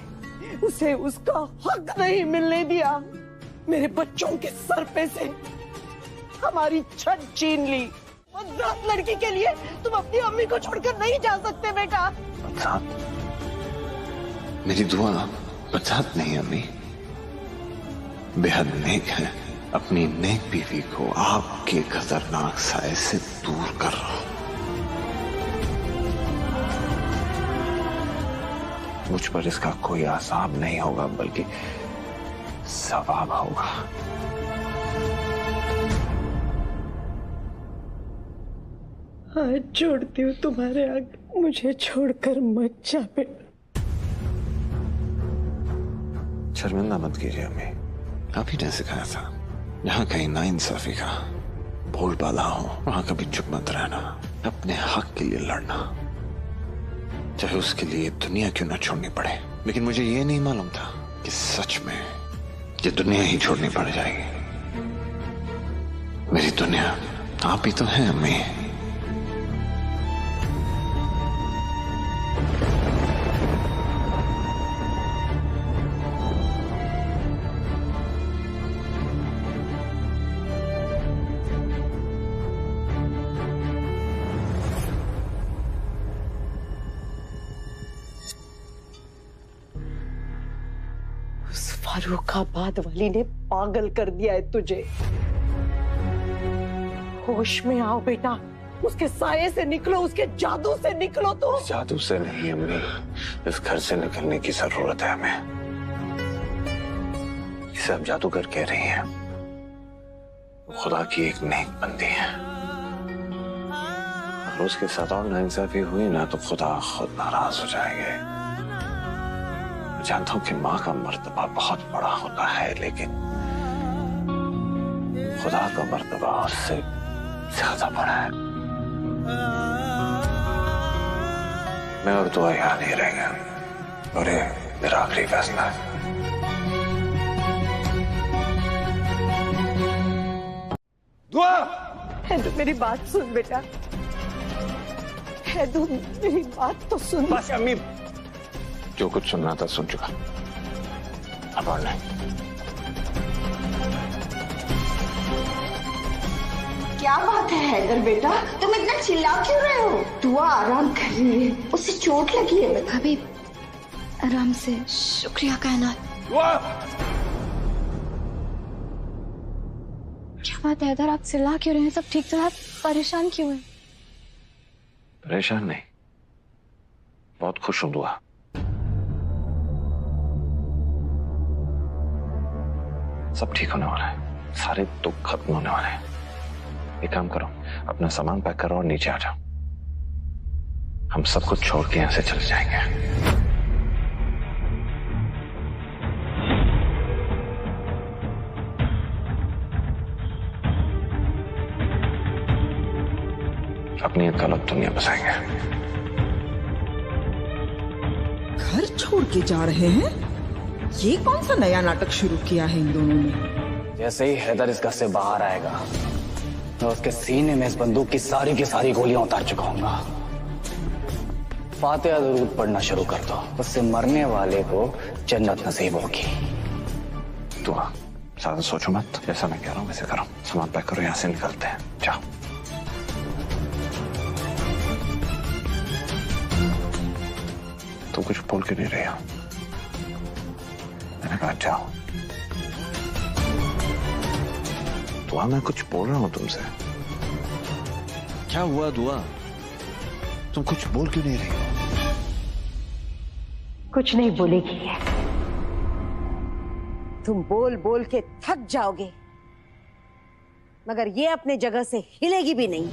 उसे उसका हक नहीं मिलने दिया। मेरे बच्चों के सर पे से हमारी छत छीन ली। बदनाम लड़की के लिए तुम अपनी अम्मी को छोड़कर नहीं जा सकते बेटा। मेरी दुआ बचात नहीं अम्मी, बेहद नेक है। अपनी नेक बीवी को आपके खतरनाक साए से दूर कर रहा हूं। मुझ पर इसका कोई आसाब नहीं होगा बल्कि सवाब होगा। हाथ जोड़ती हूँ तुम्हारे आगे, मुझे छोड़कर मत जा बेटा। शर्मिंदा मत कीजिए अम्मी, आप ही ने सिखाया था। यहाँ कहीं नाइंसाफी का बोलबाला हो वहां कभी चुप मत रहना, अपने हक के लिए लड़ना, चाहे उसके लिए दुनिया क्यों ना छोड़नी पड़े। लेकिन मुझे ये नहीं मालूम था कि सच में ये दुनिया ही छोड़नी पड़ जाएगी। मेरी दुनिया आप ही तो हैं अम्मी। फारूखाबाद वाली ने पागल कर दिया है तुझे। होश में आओ बेटा, उसके साये से निकलो, उसके जादू से निकलो। तो जादू से नहीं अम्मी, इस घर से निकलने की जरूरत है हमें। इसे आप जादूगर कह रही हैं, वो खुदा की एक नेक बंदी है। अगर उसके साथ और नाइंसाफी हुई ना तो खुदा खुद नाराज हो जाएंगे। जानता हूं कि माँ का मर्तबा बहुत बड़ा होता है, लेकिन खुदा का मर्तबा उससे ज्यादा बड़ा है। मैं और दुआ यहाँ नहीं रहेंगे, और ये मेरा आखिरी फैसला है। दुआ, हैदर मेरी बात सुन बेटा, हैदर मेरी बात तो सुन। बस अम्मी, जो कुछ सुनना था सुन चुका, अब और नहीं। क्या बात है हैदर बेटा, तुम इतना चिल्ला क्यों रहे हो? दुआ आराम कर रही है, उसे चोट लगी है। भाभी आराम से, शुक्रिया कहना। क्या बात है हैदर, आप चिल्ला क्यों रहे हैं? सब ठीक तो है, परेशान क्यों हैं? परेशान नहीं, बहुत खुश हूं दुआ। सब ठीक होने वाला है, सारे दुख खत्म होने वाले हैं। एक काम करो, अपना सामान पैक करो और नीचे आ जाओ। हम सब कुछ छोड़ के यहां से चले जाएंगे। अपनी एक अलग दुनिया बसाएंगे। घर छोड़ के जा रहे हैं? ये कौन सा नया नाटक शुरू किया है इन दोनों ने? जैसे ही हैदर इस घर से बाहर आएगा, मैं उसके सीने में इस बंदूक की सारी गोलियां उतार चुकाऊंगा। फातिहा दुरूद पढ़ना शुरू कर दो, उससे मरने वाले को जन्नत नसीब होगी। दुआ, ज्यादा सोचो मत, जैसा मैं कह रहा हूँ वैसे करो। सामान पैक करो, यहाँ से निकलते हैं, जाओ। तुम कुछ बोल के नहीं रहे हो, मैंने कहा जाओ। दुआ, मैं कुछ बोल रहा हूं तुमसे। क्या हुआ दुआ, तुम कुछ बोल क्यों नहीं रही हो? कुछ नहीं बोलेगी, तुम बोल बोल के थक जाओगे, मगर ये अपने जगह से हिलेगी भी नहीं।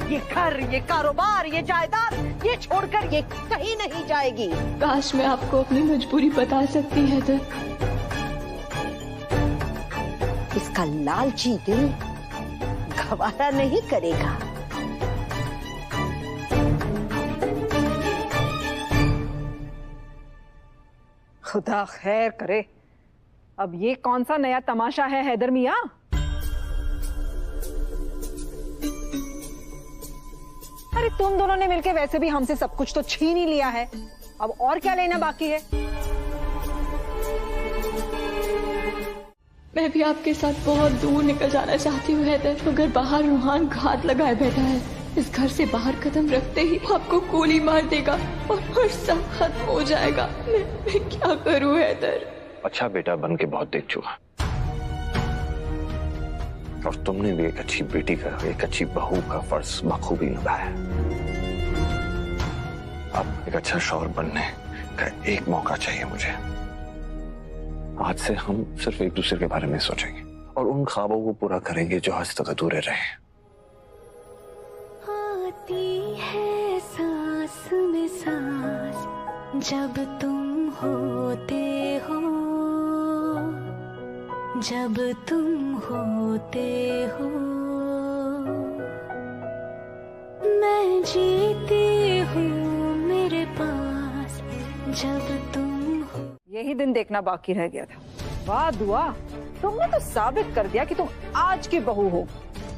ये घर, ये कारोबार, ये जायदाद, ये छोड़कर ये कहीं नहीं जाएगी। काश मैं आपको अपनी मजबूरी बता सकती है हैदर। इसका लालची दिल गवारा नहीं करेगा। खुदा खैर करे, अब ये कौन सा नया तमाशा है हैदर मियां? अरे तुम दोनों ने मिलके वैसे भी हमसे सब कुछ तो छीन ही लिया है, अब और क्या लेना बाकी है? मैं भी आपके साथ बहुत दूर निकल जाना चाहती हूँ हैदर, मगर बाहर रूहान घात लगाए बैठा है। इस घर से बाहर कदम रखते ही आपको गोली मार देगा और सब खत्म हो जाएगा। मैं क्या करूँ हैदर? अच्छा बेटा बन के बहुत देख चुका, और तुमने भी एक अच्छी बेटी का, एक अच्छी बहू का फर्ज बखूबी निभाया। अब एक अच्छा शौहर बनने का एक मौका चाहिए मुझे। आज से हम सिर्फ एक दूसरे के बारे में सोचेंगे और उन ख्वाबों को पूरा करेंगे जो आज तक अधूरे रहे। आती है सांस में सांस जब तुम होते हो, जब तुम होते हो, मैं जीती हूँ मेरे पास जब तुम हो। यही दिन देखना बाकी रह गया था। वाह दुआ, तुमने तो साबित कर दिया कि तुम आज की बहू हो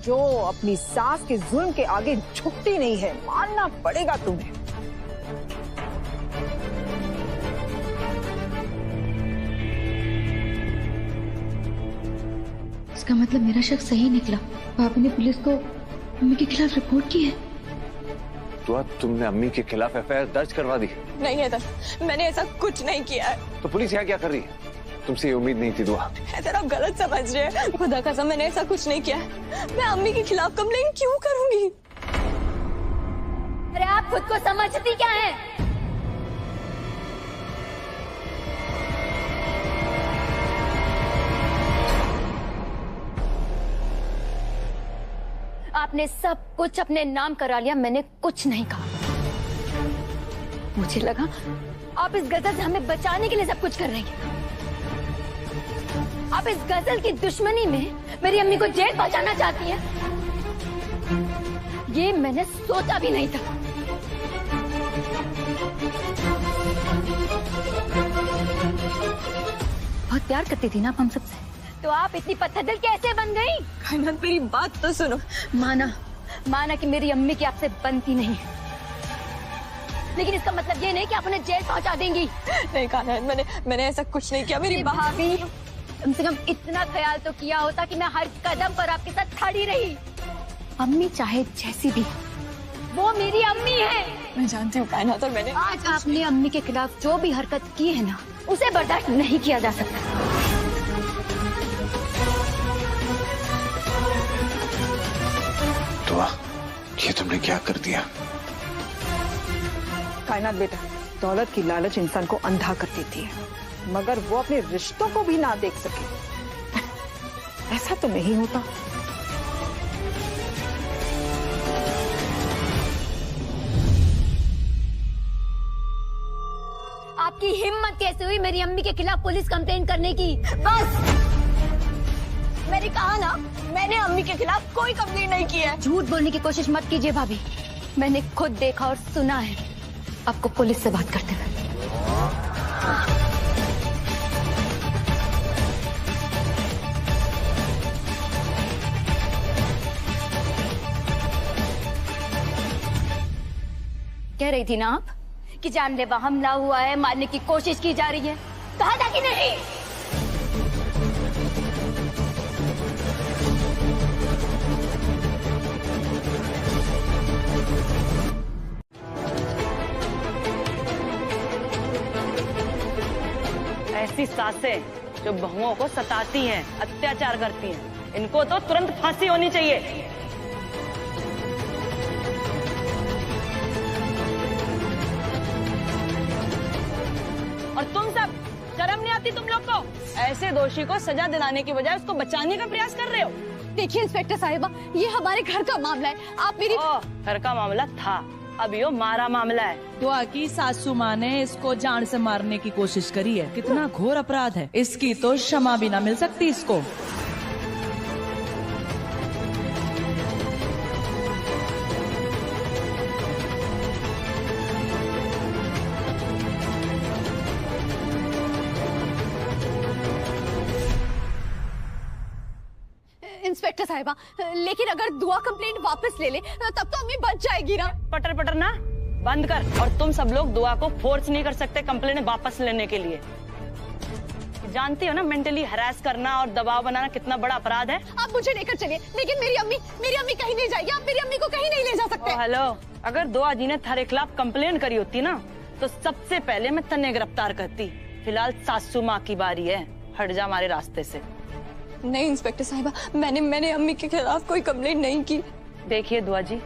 जो अपनी सास के जुल्म के आगे झुकती नहीं है। मानना पड़ेगा तुम्हें। इसका मतलब मेरा शक सही निकला। पापा ने पुलिस को अम्मी के खिलाफ रिपोर्ट की है। तो तुमने अम्मी के खिलाफ एफआईआर दर्ज करवा दी? नहीं हैदर, मैंने ऐसा कुछ नहीं किया है। तो पुलिस यहाँ क्या कर रही है? तुमसे ये उम्मीद नहीं थी दुआ। हैदर आप गलत समझ रहे हैं। खुदा कसम मैंने ऐसा कुछ नहीं किया है। मैं अम्मी के खिलाफ कंप्लेन क्यों करूंगी? अरे आप खुद को समझती क्या है? आपने सब कुछ अपने नाम करा लिया, मैंने कुछ नहीं कहा। मुझे लगा आप इस गजल से हमें बचाने के लिए सब कुछ कर रही हैं। आप इस गजल की दुश्मनी में मेरी अम्मी को जेल पहुंचाना चाहती हैं। ये मैंने सोचा भी नहीं था। बहुत प्यार करती थी ना आप हम सबसे, तो आप इतनी पत्थरदिल कैसे बन गई? कायनात मेरी बात तो सुनो। माना कि मेरी अम्मी की आपसे बनती नहीं है, लेकिन इसका मतलब ये नहीं कि आप उन्हें जेल पहुंचा देंगी। नहीं कायनात, मैंने ऐसा कुछ नहीं किया। मेरी भाभी, कम से कम इतना ख्याल तो किया होता कि मैं हर कदम पर आपके साथ खड़ी रही। अम्मी चाहे जैसी भी, वो मेरी अम्मी है। मैं जानती हूँ कायनात, और मैंने आज आपने अम्मी के खिलाफ जो भी हरकत की है ना, उसे बर्दाश्त नहीं किया जा सकता। दुआ, ये तुमने क्या कर दिया? कायनात बेटा, दौलत की लालच इंसान को अंधा कर देती है, मगर वो अपने रिश्तों को भी ना देख सके। ऐसा तो नहीं होता। आपकी हिम्मत कैसे हुई मेरी अम्मी के खिलाफ पुलिस कंप्लेंट करने की? बस मैंने कहा ना, मैंने अम्मी के खिलाफ कोई कंप्लेंट नहीं की है। झूठ बोलने की कोशिश मत कीजिए भाभी, मैंने खुद देखा और सुना है आपको पुलिस से बात करते हुए। कह रही थी ना आप कि जानलेवा हमला हुआ है, मारने की कोशिश की जा रही है। कहा था कि नहीं? ऐसी सासें जो बहुओं को सताती हैं, अत्याचार करती हैं, इनको तो तुरंत फांसी होनी चाहिए। और तुम सब, शर्म नहीं आती तुम लोग को? ऐसे दोषी को सजा दिलाने की बजाय उसको बचाने का प्रयास कर रहे हो। देखिए इंस्पेक्टर साहिबा, ये हमारे घर का मामला है। आप मेरी घर का मामला था, अब यो मारा मामला है। दुआ की सासू माँ ने इसको जान से मारने की कोशिश करी है। कितना घोर अपराध है, इसकी तो क्षमा भी ना मिल सकती इसको। इंस्पेक्टर साहिबा, लेकिन अगर दुआ कंप्लेंट वापस ले ले तब तो अम्मी बच जाएगी ना? पटर पटर ना बंद कर। और तुम सब लोग दुआ को फोर्स नहीं कर सकते कंप्लेंट वापस लेने के लिए। जानती हो ना मेंटली हरास करना और दबाव बनाना कितना बड़ा अपराध है। आप मुझे लेकर चलिए, लेकिन मेरी अम्मी कहीं नहीं जाएगी। आप मेरी अम्मी को कहीं नहीं ले जा सकते। हेलो, अगर दुआ जी ने थारे खिलाफ कंप्लेंट करी होती ना, तो सबसे पहले मैं तन्ने गिरफ्तार करती। फिलहाल सासू माँ की बारी है, हट जा हमारे रास्ते से। नहीं इंस्पेक्टर साहिबा, मैंने अम्मी के खिलाफ कोई कंप्लेंट नहीं की। देखिए दुआ जी,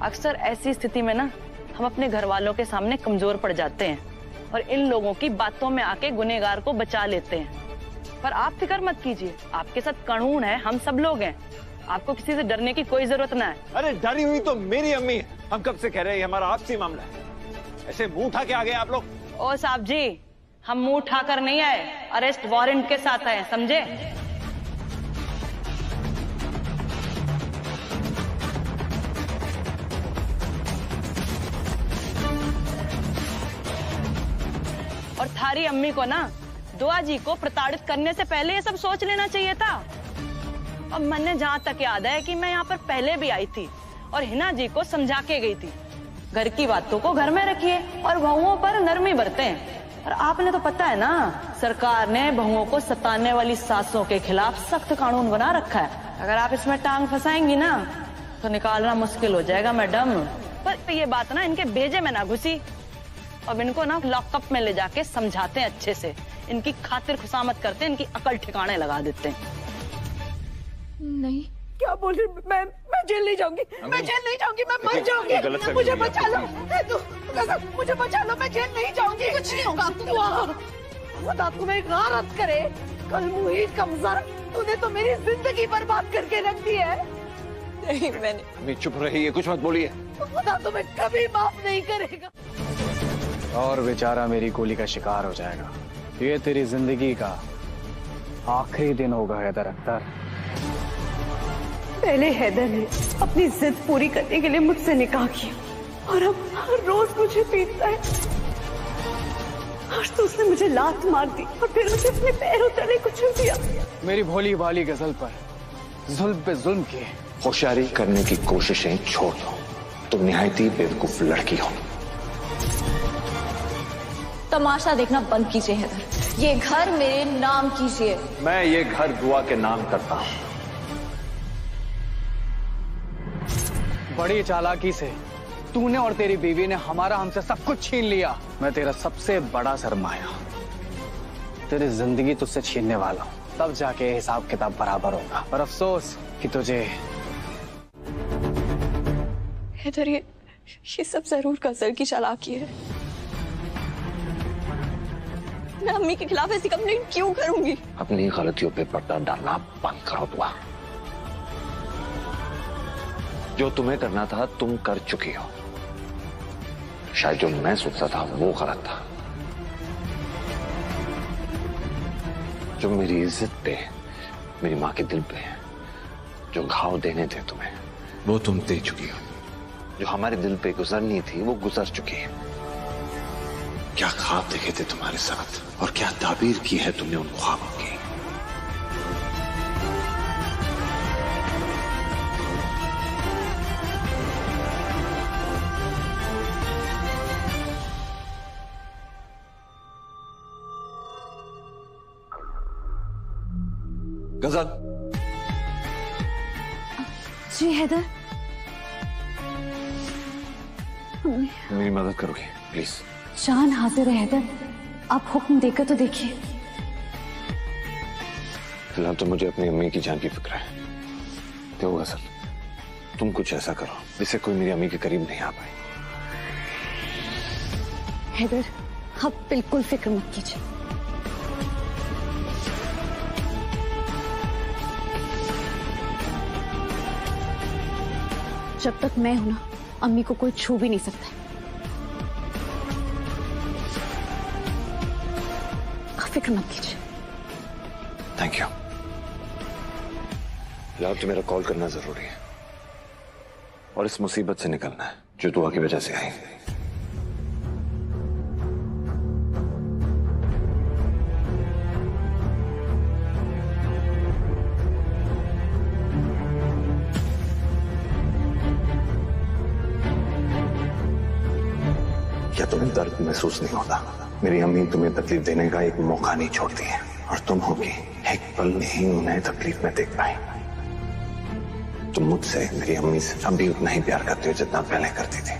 अक्सर ऐसी स्थिति में ना हम अपने घर वालों के सामने कमजोर पड़ जाते हैं और इन लोगों की बातों में आके गुनहगार को बचा लेते हैं। पर आप फिक्र मत कीजिए, आपके साथ कानून है, हम सब लोग हैं, आपको किसी से डरने की कोई जरूरत ना है। अरे डरी हुई तो मेरी अम्मी है। हम कब से कह रहे हैं हमारा आपसी मामला है, ऐसे मुंह उठा के आ गए आप लोग। ओ साहब जी, हम मुंह उठाकर नहीं आए, अरेस्ट वारंट के साथ आए, समझे? और थारी अम्मी को ना दुआ जी को प्रताड़ित करने से पहले ये सब सोच लेना चाहिए था। अब मैंने जहाँ तक याद है कि मैं यहाँ पर पहले भी आई थी और हिना जी को समझा के गई थी, घर की बातों को घर में रखिए और बहुओं पर नरमी बरतें। और आपने तो पता है ना, सरकार ने बहुओं को सताने वाली सासों के खिलाफ सख्त कानून बना रखा है। अगर आप इसमें टांग फंसाएंगी ना तो निकालना मुश्किल हो जाएगा मैडम। पर ये बात ना इनके भेजे में ना घुसी, अब इनको ना लॉकअप में ले जाके समझाते हैं अच्छे से, इनकी खातिर खुशामत करते हैं, इनकी अकल ठिकाने लगा देते हैं। नहीं, क्या बोल रही? मैं जेल नहीं जाऊंगी, मैं जेल नहीं जाऊंगी, मैं मर जाऊंगी, मुझे बचा लो, मुझे बचा लो, मैं जेल नहीं जाऊंगी। कुछ नहीं होगा, खुदा तुम्हें गारत करे। कल मुहीद कमजोर, तूने तो मेरी जिंदगी बर्बाद करके रख दी है। नहीं, मैंने। अम्मी चुप रहिए, कुछ मत बोलिए। खुदा तुम्हें कभी माफ नहीं करेगा। और बेचारा मेरी गोली का शिकार हो जाएगा। ये तेरी जिंदगी का आखिरी दिन होगा हैदर अख्तर। पहले हैदर ने अपनी जिद पूरी करने के लिए मुझसे निकाह किया और अब हर रोज मुझे पीटता है। आज तो उसने मुझे लात मार दी और फिर मुझे अपने पैरों तले कुचल दिया। मेरी भोली भाली गजल पर जुल्म पे जुल्म किए। होशियारी करने की कोशिशें छोड़ दो, तुम निहायती बेवकूफ लड़की हो। तमाशा देखना बंद कीजिए हैदर, ये घर मेरे नाम कीजिए। मैं ये घर दुआ के नाम करता हूँ। बड़ी चालाकी से तूने और तेरी बीवी ने हमारा हमसे सब कुछ छीन लिया। मैं तेरा सबसे बड़ा सरमाया, तेरी जिंदगी तुझसे छीनने वाला हूँ, तब जाके हिसाब किताब बराबर होगा। पर अफसोस कि तुझे हैदर, ये सब जरूर गजल की चालाकी है। मैं अम्मी के खिलाफ ऐसी कंप्लेंट क्यों करूंगी? अपनी गलतियों पे पर्दा डालना बंद करो दुआ। जो तुम्हें करना था तुम कर चुकी हो। शायद जो मैं सोचता था वो गलत था। जो मेरी इज्जत पे, मेरी माँ के दिल पे जो घाव देने थे तुम्हें, वो तुम दे चुकी हो। जो हमारे दिल पे गुजरनी थी वो गुजर चुकी है। क्या ख्वाब देखे थे तुम्हारे साथ और क्या ताबीर की है तुमने उन ख्वाबों की। गजल। जी हैदर, मेरी मदद करोगे प्लीज? जान हाजिर है हैदर, आप हुक्म देकर तो देखिए। फिलहाल तो मुझे अपनी अम्मी की जान की फिक्र है। तो गजल, तुम कुछ ऐसा करो जिससे कोई मेरी अम्मी के करीब नहीं आ पाए। हैदर, आप बिल्कुल फिक्र मत कीजिए। जब तक मैं हूं ना, अम्मी को कोई छू भी नहीं सकता। आप फिक्र मत कीजिए। Thank you. फिलहाल तो मेरा कॉल करना जरूरी है और इस मुसीबत से निकलना है जो दुआ की वजह से आई। क्या तुम्हें दर्द महसूस नहीं होता? मेरी अम्मी तुम्हें तकलीफ देने का एक मौका नहीं छोड़ती है और तुम होगी एक पल में ही उन्हें तकलीफ में देख पाई। तुम मुझसे, मेरी अम्मी से अभी उतना ही प्यार करते हो जितना पहले करती थी।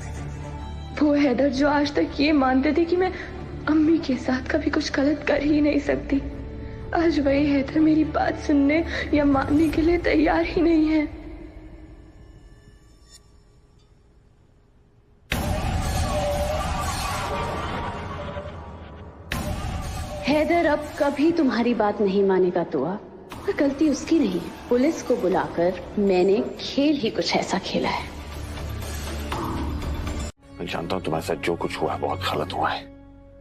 वो हैदर जो आज तक ये मानते थे कि मैं अम्मी के साथ कभी कुछ गलत कर ही नहीं सकती, आज वही हैदर मेरी बात सुनने या मानने के लिए तैयार ही नहीं है। हैदर अब कभी तुम्हारी बात नहीं मानेगा दुआ, पर गलती उसकी नहीं है। पुलिस को बुलाकर मैंने खेल ही कुछ ऐसा खेला है। मैं जानता हूँ तुम्हारे साथ जो कुछ हुआ है बहुत गलत हुआ है,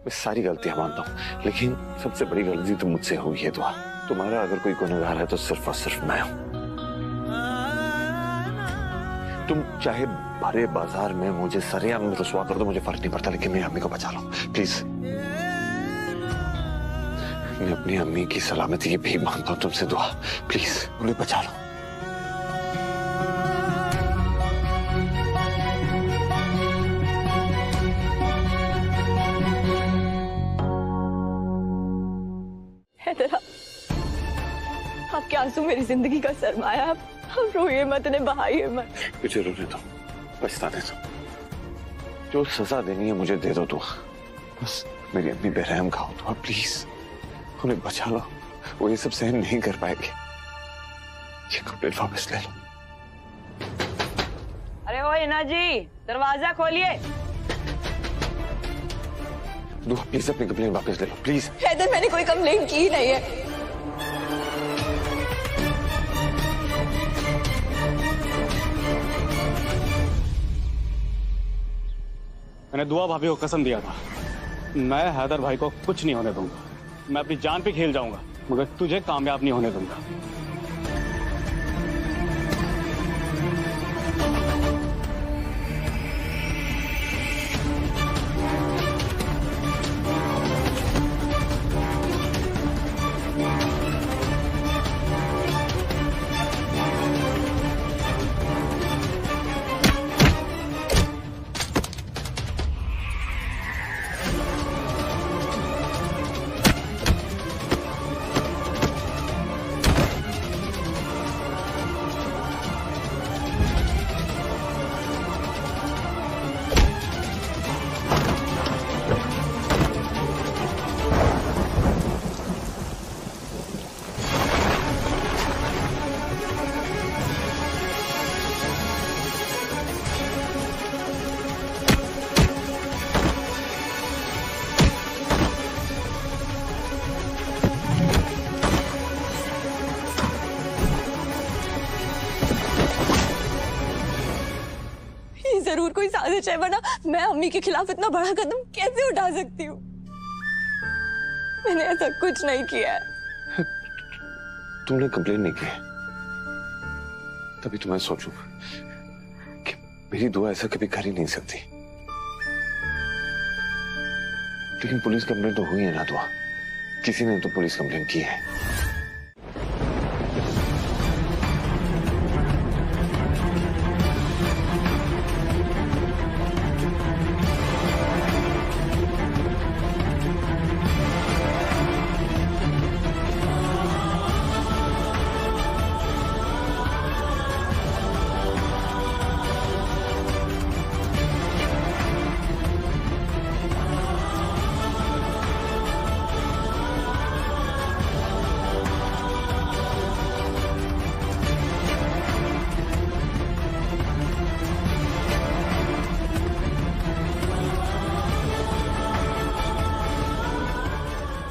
मैं सारी गलतियां मानता हूँ, लेकिन सबसे बड़ी गलती तो मुझसे हुई है दुआ। तुम्हारा अगर कोई गुनहगार है तो सिर्फ और सिर्फ मैं हूँ। तुम चाहे भरे बाजार में मुझे सरेआम रुसवा कर दो, मुझे फर्क नहीं पड़ता, लेकिन मेरी अम्मी को बचा लो प्लीज। मैं अपनी अम्मी की सलामती की भी मांगता हूँ तुमसे दुआ, प्लीज उन्हें बचा लो। हैदर, आपके आंसू मेरी जिंदगी का सरमाया, आप रोइए मत, ने बहाइए मत। मुझे रोने दो, पछताने दो, जो सजा देनी है मुझे दे दो दुआ। बस मेरी अम्मी बेरहम खाओ दुआ, प्लीज उन्हें बचा लो, वो ये सब सहन नहीं कर पाएंगे। ये कंप्लेंट वापस ले लो। अरे ओ हिना जी, दरवाजा खोलिए। दुआ प्लीज अपनी कंप्लेंट वापस ले लो प्लीज। हैदर, मैंने कोई कंप्लेंट की नहीं है। मैंने दुआ भाभी को कसम दिया था, मैं हैदर भाई को कुछ नहीं होने दूंगा। मैं अपनी जान पे खेल जाऊंगा, मगर तुझे कामयाब नहीं होने दूंगा। जरूर कोई साजिश है, वरना मैं अम्मी के खिलाफ इतना बड़ा कदम कैसे उठा सकती हूँ? मैंने ऐसा कुछ नहीं किया है। तुमने कंप्लेन नहीं की, तभी तो मैं सोचूं कि मेरी दुआ ऐसा कभी कर ही नहीं सकती। लेकिन पुलिस कंप्लेन तो हुई है ना दुआ, किसी ने तो पुलिस कंप्लेन की है।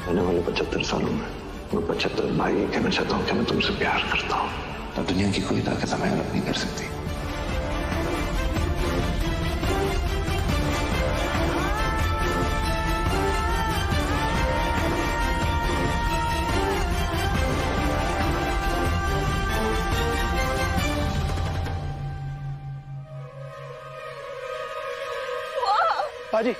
आने वाले 75 सालों में मैं 75 भाई कहना चाहता हूँ कि मैं तुमसे प्यार करता हूँ, तो दुनिया की कोई ताकत हमें अलग नहीं कर सकती। पाजी,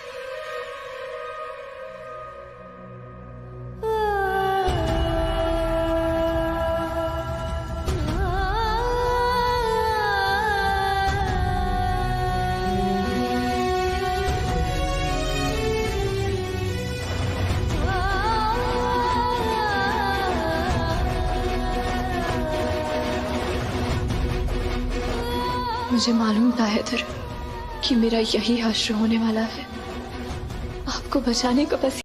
मुझे मालूम था हैदर कि मेरा यही हश्र होने वाला है। आपको बचाने का बस